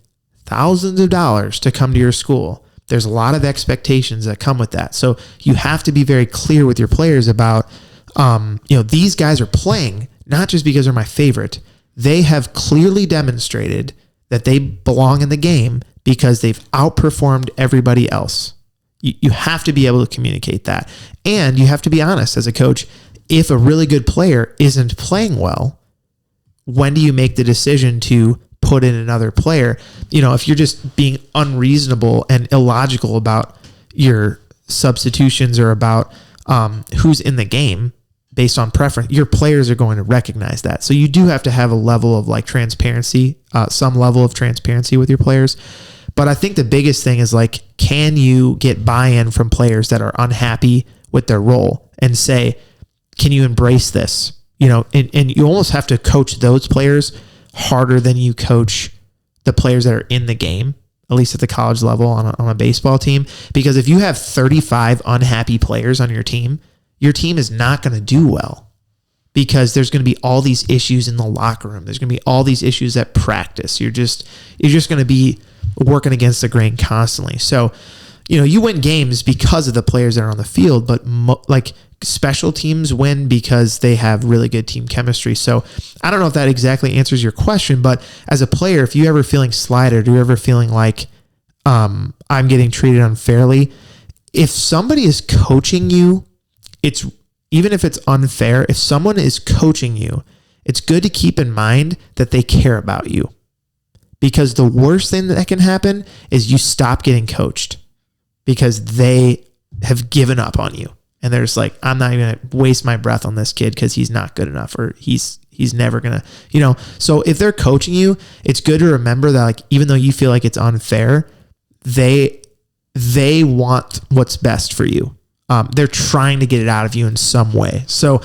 thousands of dollars to come to your school. There's a lot of expectations that come with that. So you have to be very clear with your players about, these guys are playing not just because they're my favorite. They have clearly demonstrated that they belong in the game because they've outperformed everybody else. You have to be able to communicate that. And you have to be honest as a coach. If a really good player isn't playing well, when do you make the decision to put in another player? If you're just being unreasonable and illogical about your substitutions or about who's in the game based on preference, your players are going to recognize that. So you do have to have a level of transparency, some level of transparency with your players. But I think the biggest thing is can you get buy-in from players that are unhappy with their role and say, can you embrace this? And you almost have to coach those players harder than you coach the players that are in the game, at least at the college level on a baseball team. Because if you have 35 unhappy players on your team is not going to do well, because there's going to be all these issues in the locker room. There's going to be all these issues at practice. You're just going to be working against the grain constantly. So, you win games because of the players that are on the field, but special teams win because they have really good team chemistry. So I don't know if that exactly answers your question, but as a player, if you're ever feeling slighted, or you're ever feeling like I'm getting treated unfairly, if somebody is coaching you, even if it's unfair, if someone is coaching you, it's good to keep in mind that they care about you. Because the worst thing that can happen is you stop getting coached because they have given up on you. And they're just like, I'm not even going to waste my breath on this kid because he's not good enough, or he's never going to, So if they're coaching you, it's good to remember that even though you feel like it's unfair, they want what's best for you. They're trying to get it out of you in some way. So,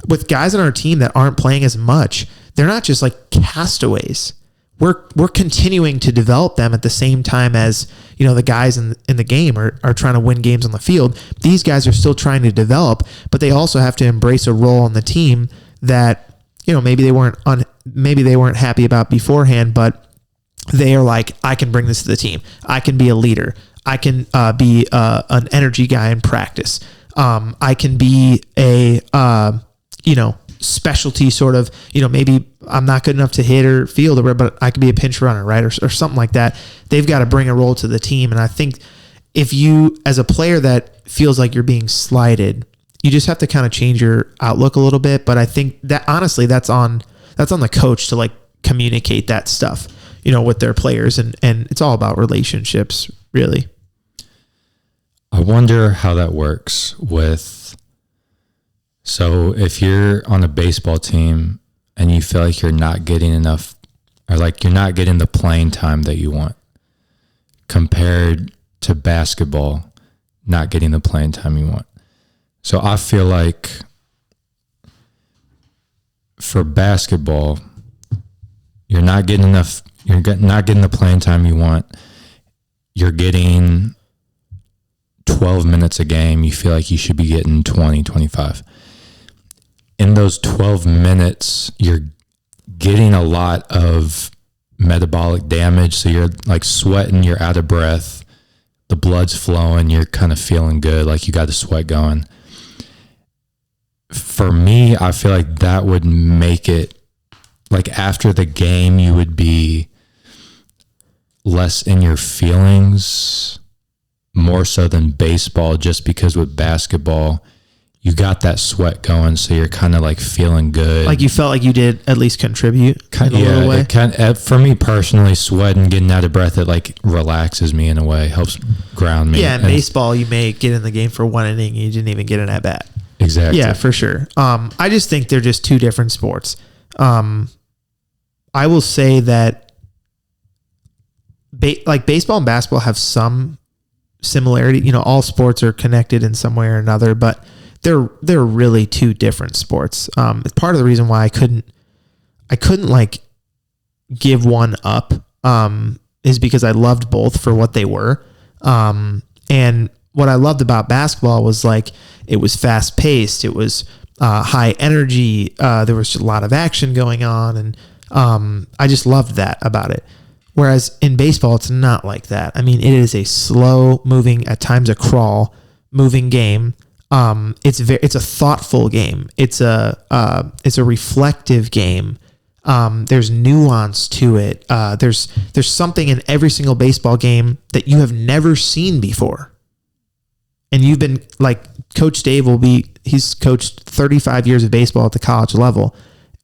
with guys on our team that aren't playing as much, they're not just castaways. We're continuing to develop them at the same time as, the guys in the game are trying to win games on the field. These guys are still trying to develop, but they also have to embrace a role on the team that, maybe they weren't happy about beforehand, but they are like, I can bring this to the team. I can be a leader. I can be an energy guy in practice. I can be a, specialty sort of, maybe I'm not good enough to hit or field, but I could be a pinch runner, right? Or something like that. They've got to bring a role to the team. And I think if you, as a player that feels like you're being slighted, you just have to kind of change your outlook a little bit. But I think that honestly, that's on the coach to like communicate that stuff, with their players, and it's all about relationships, really. I wonder how that works so if you're on a baseball team and you feel like you're not getting enough, or like you're not getting the playing time that you want, compared to basketball, not getting the playing time you want. So I feel like for basketball, you're not getting enough, not getting the playing time you want. You're getting 12 minutes a game. You feel like you should be getting 20, 25. In those 12 minutes, you're getting a lot of metabolic damage. So you're like sweating, you're out of breath, the blood's flowing, you're kind of feeling good, like you got the sweat going. For me, I feel like that would make it, like after the game, you would be less in your feelings, more so than baseball, just because with basketball, you got that sweat going, so you're kind of like feeling good. Like you felt like you did at least contribute in a little way? For me personally, sweating, getting out of breath, it like relaxes me in a way, helps ground me. Yeah, in baseball, you may get in the game for one inning, and you didn't even get an at-bat. Exactly. Yeah, for sure. I just think they're just two different sports. I will say that baseball and basketball have some similarity. All sports are connected in some way or another, but they're really two different sports. It's part of the reason why I couldn't like give one up, is because I loved both for what they were. And what I loved about basketball was like, it was fast paced. It was high energy. There was a lot of action going on. And I just loved that about it. Whereas in baseball, it's not like that. I mean, it is a slow moving, at times a crawl moving game. It's a thoughtful game. It's a reflective game. There's nuance to it. There's something in every single baseball game that you have never seen before. And you've been like, Coach Dave he's coached 35 years of baseball at the college level,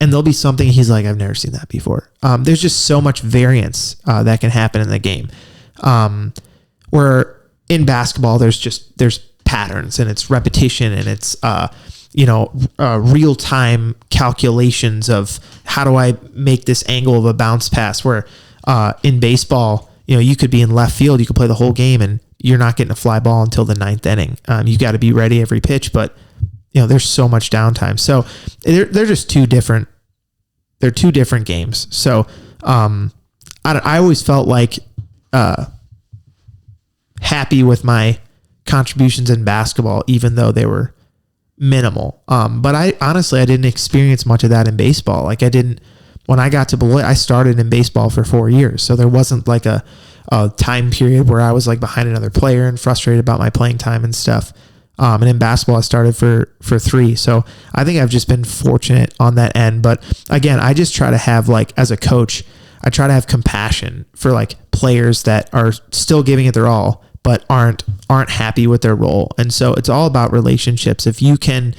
and there'll be something he's like, I've never seen that before. There's just so much variance that can happen in the game. Where in basketball, there's patterns, and it's repetition, and it's real time calculations of how do I make this angle of a bounce pass. Where in baseball, you could be in left field, you could play the whole game, and you're not getting a fly ball until the 9th inning. You got to be ready every pitch, but there's so much downtime. So they're just two different games. So I always felt like happy with my contributions in basketball, even though they were minimal. But I didn't experience much of that in baseball. Like when I got to Beloit, I started in baseball for 4 years. So there wasn't like a time period where I was like behind another player and frustrated about my playing time and stuff. And in basketball, I started for 3. So I think I've just been fortunate on that end. But again, I just try to have, like, as a coach, I try to have compassion for like players that are still giving it their all, but aren't happy with their role. And so it's all about relationships. If you can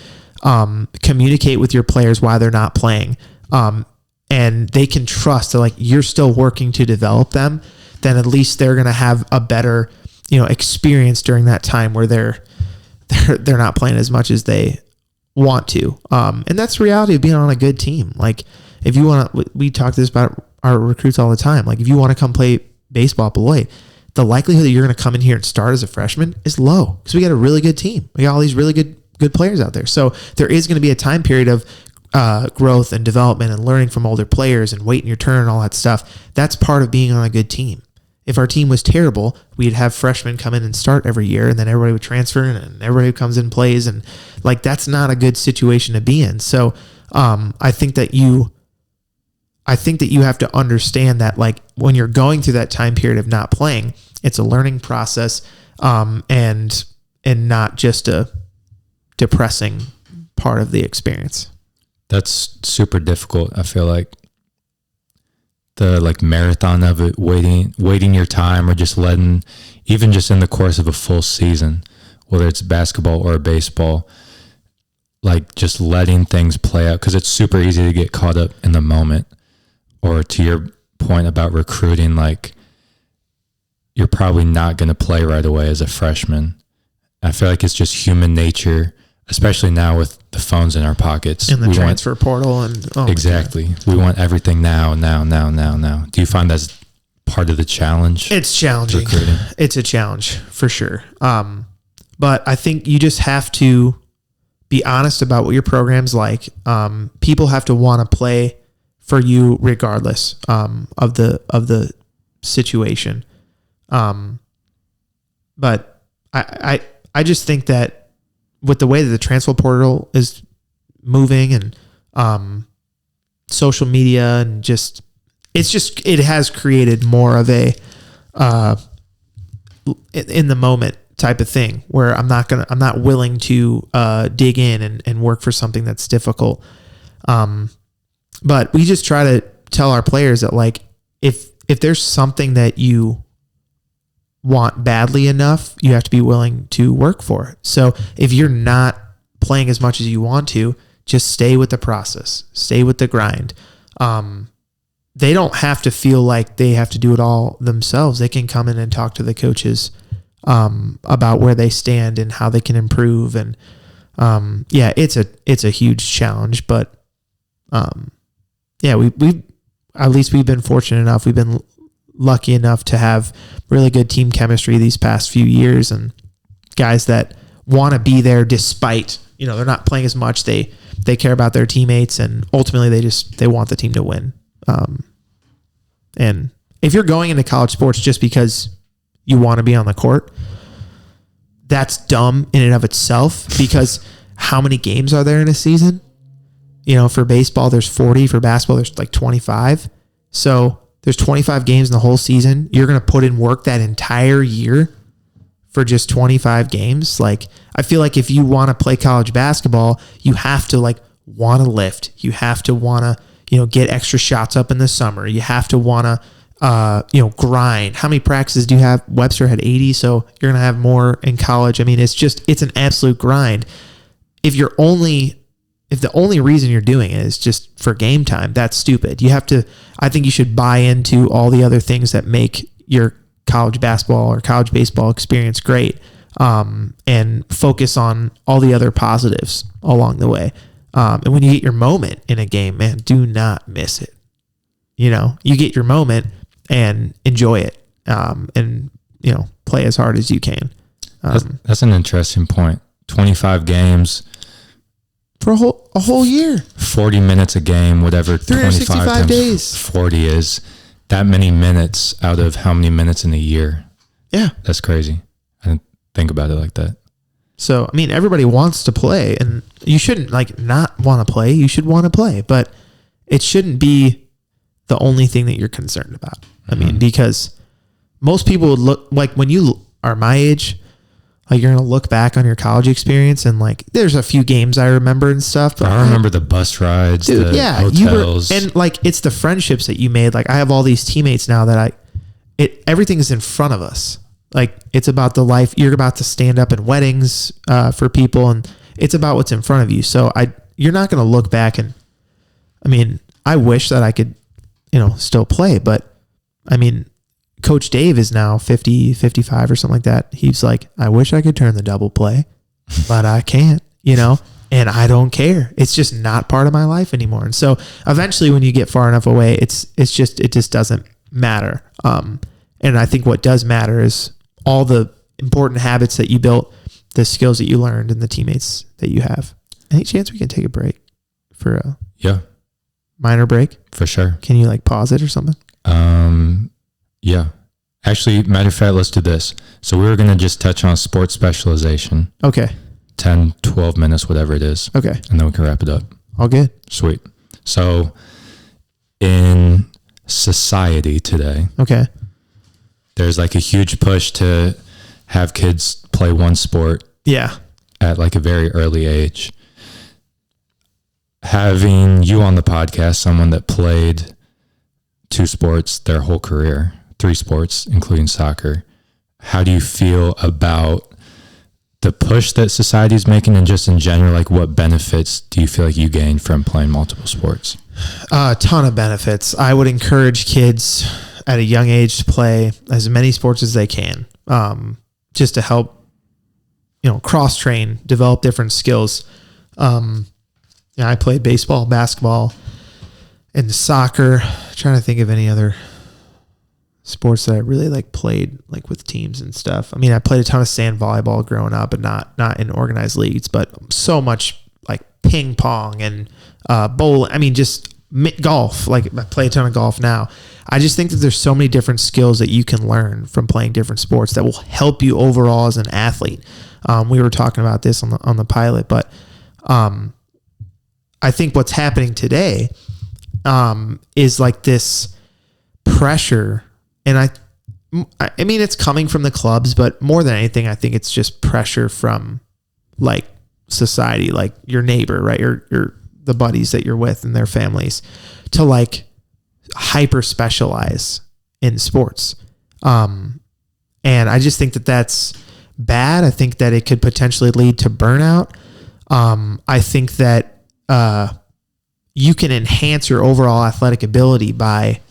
communicate with your players why they're not playing, and they can trust that like you're still working to develop them, then at least they're going to have a better, experience during that time where they're not playing as much as they want to. And that's the reality of being on a good team. Like if you want to, we talk this about our recruits all the time. Like if you want to come play baseball at Beloit, the likelihood that you're going to come in here and start as a freshman is low because we got a really good team. We got all these really good players out there. So there is going to be a time period of growth and development and learning from older players and waiting your turn and all that stuff. That's part of being on a good team. If our team was terrible, we'd have freshmen come in and start every year, and then everybody would transfer, and everybody who comes in plays, and like that's not a good situation to be in. So I think that you have to understand that like when you're going through that time period of not playing, it's a learning process, and not just a depressing part of the experience. That's super difficult. I feel like the like marathon of it, waiting your time, or just letting, even just in the course of a full season, whether it's basketball or baseball, like just letting things play out, because it's super easy to get caught up in the moment. Or to your point about recruiting, like you're probably not going to play right away as a freshman. I feel like it's just human nature, especially now with the phones in our pockets. In the transfer portal. And exactly. We want everything now. Do you find that's part of the challenge? It's challenging. Recruiting? It's a challenge for sure. But I think you just have to be honest about what your program's like. People have to want to play for you regardless of the situation. But I just think that with the way that the transfer portal is moving and social media and it has created more of a in the moment type of thing where I'm not willing to dig in and work for something that's difficult. But we just try to tell our players that, like, if there's something that you want badly enough, you have to be willing to work for it. So if you're not playing as much as you want to, just stay with the process, stay with the grind. They don't have to feel like they have to do it all themselves. They can come in and talk to the coaches about where they stand and how they can improve. And it's a huge challenge, but we at least we've been fortunate enough. We've been lucky enough to have really good team chemistry these past few years, and guys that want to be there despite, they're not playing as much. They care about their teammates, and ultimately they want the team to win. And if you're going into college sports just because you want to be on the court, that's dumb in and of itself, because how many games are there in a season? For baseball, there's 40. For basketball, there's like 25. So there's 25 games in the whole season. You're going to put in work that entire year for just 25 games. Like, I feel like if you want to play college basketball, you have to want to lift. You have to want to, get extra shots up in the summer. You have to want to, grind. How many practices do you have? Webster had 80. So you're going to have more in college. I mean, it's an absolute grind. If the only reason you're doing it is just for game time, that's stupid. I think you should buy into all the other things that make your college basketball or college baseball experience great, and focus on all the other positives along the way. And when you get your moment in a game, man, do not miss it. You get your moment and enjoy it, and play as hard as you can. That's an interesting point. 25 games. For a whole year. 40 minutes a game, whatever 365 times days. 40 is. That many minutes out of how many minutes in a year? Yeah. That's crazy. I didn't think about it like that. So, I mean, everybody wants to play, and you shouldn't not want to play. You should want to play, but it shouldn't be the only thing that you're concerned about. I mean, because most people would look, when you are my age, you're going to look back on your college experience, and there's a few games I remember and stuff. But I remember the bus rides, the hotels. And it's the friendships that you made. I have all these teammates now that everything is in front of us. It's about the life. You're about to stand up in weddings for people, and it's about what's in front of you. So you're not going to look back and, I mean, I wish that I could, still play, but I mean, Coach Dave is now 50, 55 or something like that. He's like, I wish I could turn the double play, but I can't, and I don't care. It's just not part of my life anymore. And so eventually when you get far enough away, it just doesn't matter. And I think what does matter is all the important habits that you built, the skills that you learned, and the teammates that you have. Any chance we can take a break for a minor break? For sure. Can you pause it or something? Yeah. Actually, matter of fact, let's do this. So we were going to just touch on sports specialization. Okay. 10, 12 minutes, whatever it is. Okay. And then we can wrap it up. All good. Sweet. So in society today, okay, there's a huge push to have kids play one sport. Yeah. At a very early age. Having you on the podcast, someone that played 2 sports their whole career, 3 sports, including soccer. How do you feel about the push that society is making, and just in general, like what benefits do you feel like you gain from playing multiple sports? A ton of benefits. I would encourage kids at a young age to play as many sports as they can, just to help, cross train, develop different skills. I played baseball, basketball, and soccer. I'm trying to think of any other sports that I really played with teams and stuff. I mean, I played a ton of sand volleyball growing up, but not in organized leagues, but so much ping pong and bowling. I mean, just golf. I play a ton of golf now. I just think that there's so many different skills that you can learn from playing different sports that will help you overall as an athlete. We were talking about this on the pilot, but I think what's happening today is this pressure, and I mean it's coming from the clubs, but more than anything, I think it's just pressure from society, your neighbor, right? Your the buddies that you're with and their families, to hyper specialize in sports. And I just think that that's bad. I think that it could potentially lead to burnout. I think that you can enhance your overall athletic ability by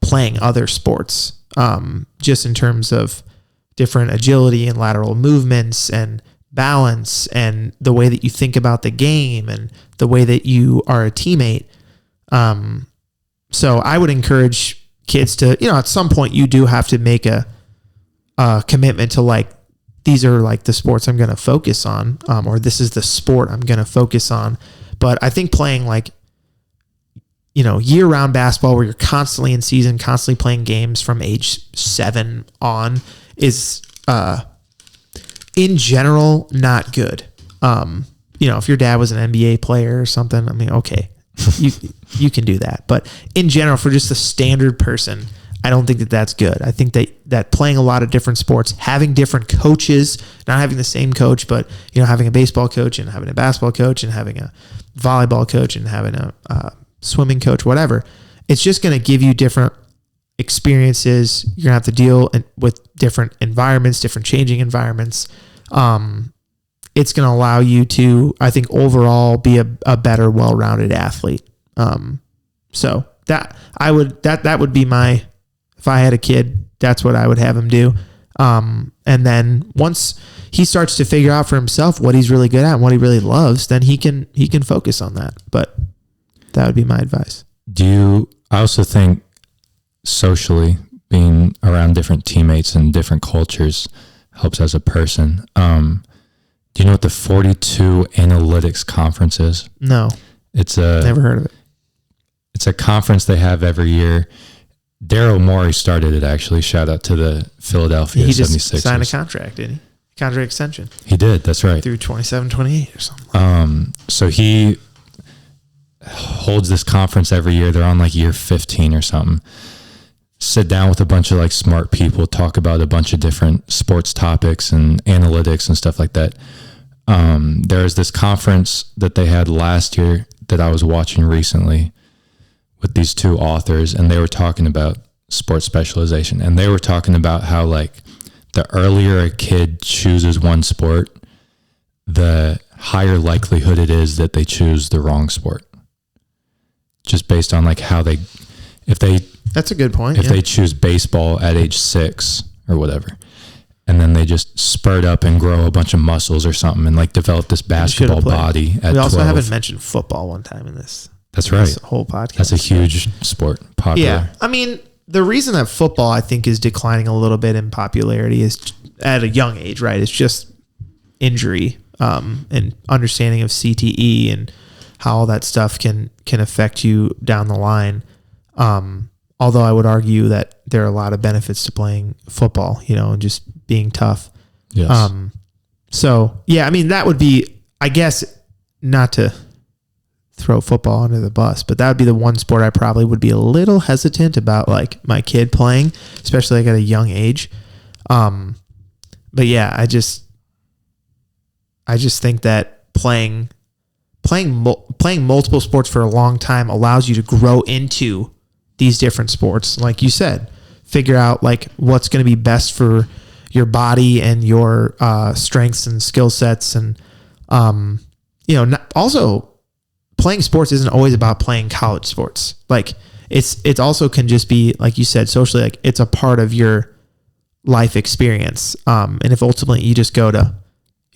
playing other sports, just in terms of different agility and lateral movements and balance and the way that you think about the game and the way that you are a teammate. So I would encourage kids to, at some point you do have to make a commitment to these are the sports I'm going to focus on, or this is the sport I'm going to focus on. But I think playing year-round basketball where you're constantly in season, constantly playing games from age 7 on is, in general, not good. If your dad was an NBA player or something, I mean, okay, you can do that. But in general, for just a standard person, I don't think that that's good. I think that playing a lot of different sports, having different coaches, not having the same coach, but having a baseball coach and having a basketball coach and having a volleyball coach and having a swimming coach, whatever, it's just going to give you different experiences. You're going to have to deal with different environments, different changing environments. It's going to allow you to, I think, overall be a better, well-rounded athlete. So that would be my, if I had a kid, that's what I would have him do. And then once he starts to figure out for himself what he's really good at and what he really loves, then he can focus on that. But that would be my advice. I also think socially being around different teammates and different cultures helps as a person. Do you know what the 42 Analytics Conference is? No. Never heard of it. It's a conference they have every year. Daryl Morey started it, actually. Shout out to the Philadelphia 76ers. He just signed a contract, didn't he? Contract extension. He did, that's right. Through 27, 28 or something. So he holds this conference every year. They're on year 15 or something. Sit down with a bunch of smart people, talk about a bunch of different sports topics and analytics and stuff like that. There's this conference that they had last year that I was watching recently with these two authors, and they were talking about sports specialization, and they were talking about how the earlier a kid chooses one sport, the higher likelihood it is that they choose the wrong sport, just based on how that's a good point. If they choose baseball at age 6 or whatever, and then they just spurt up and grow a bunch of muscles or something and develop this basketball body at 12. We also haven't mentioned football one time in this. That's right. This whole podcast. That's a huge sport. Popular. Yeah. I mean, the reason that football, I think, is declining a little bit in popularity is at a young age, right? It's just injury and understanding of CTE and how all that stuff can affect you down the line. Although I would argue that there are a lot of benefits to playing football, and just being tough. Yes. So, yeah, I mean, that would be, I guess, not to throw football under the bus, but that would be the one sport I probably would be a little hesitant about my kid playing, especially at a young age. But yeah, I just think that playing multiple sports for a long time allows you to grow into these different sports. Like you said, figure out what's going to be best for your body and your strengths and skill sets. And, also playing sports isn't always about playing college sports. Like it's also can just be, like you said, socially, like it's a part of your life experience. And if ultimately you just go to,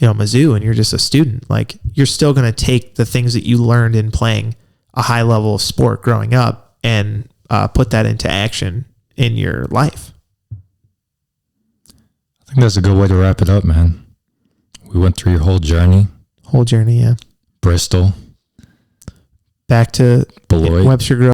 Mizzou and you're just a student, like you're still going to take the things that you learned in playing a high level of sport growing up and put that into action in your life. I think that's a good way to wrap it up, man. We went through your whole journey. Yeah. Bristol. Back to Beloit. Webster grew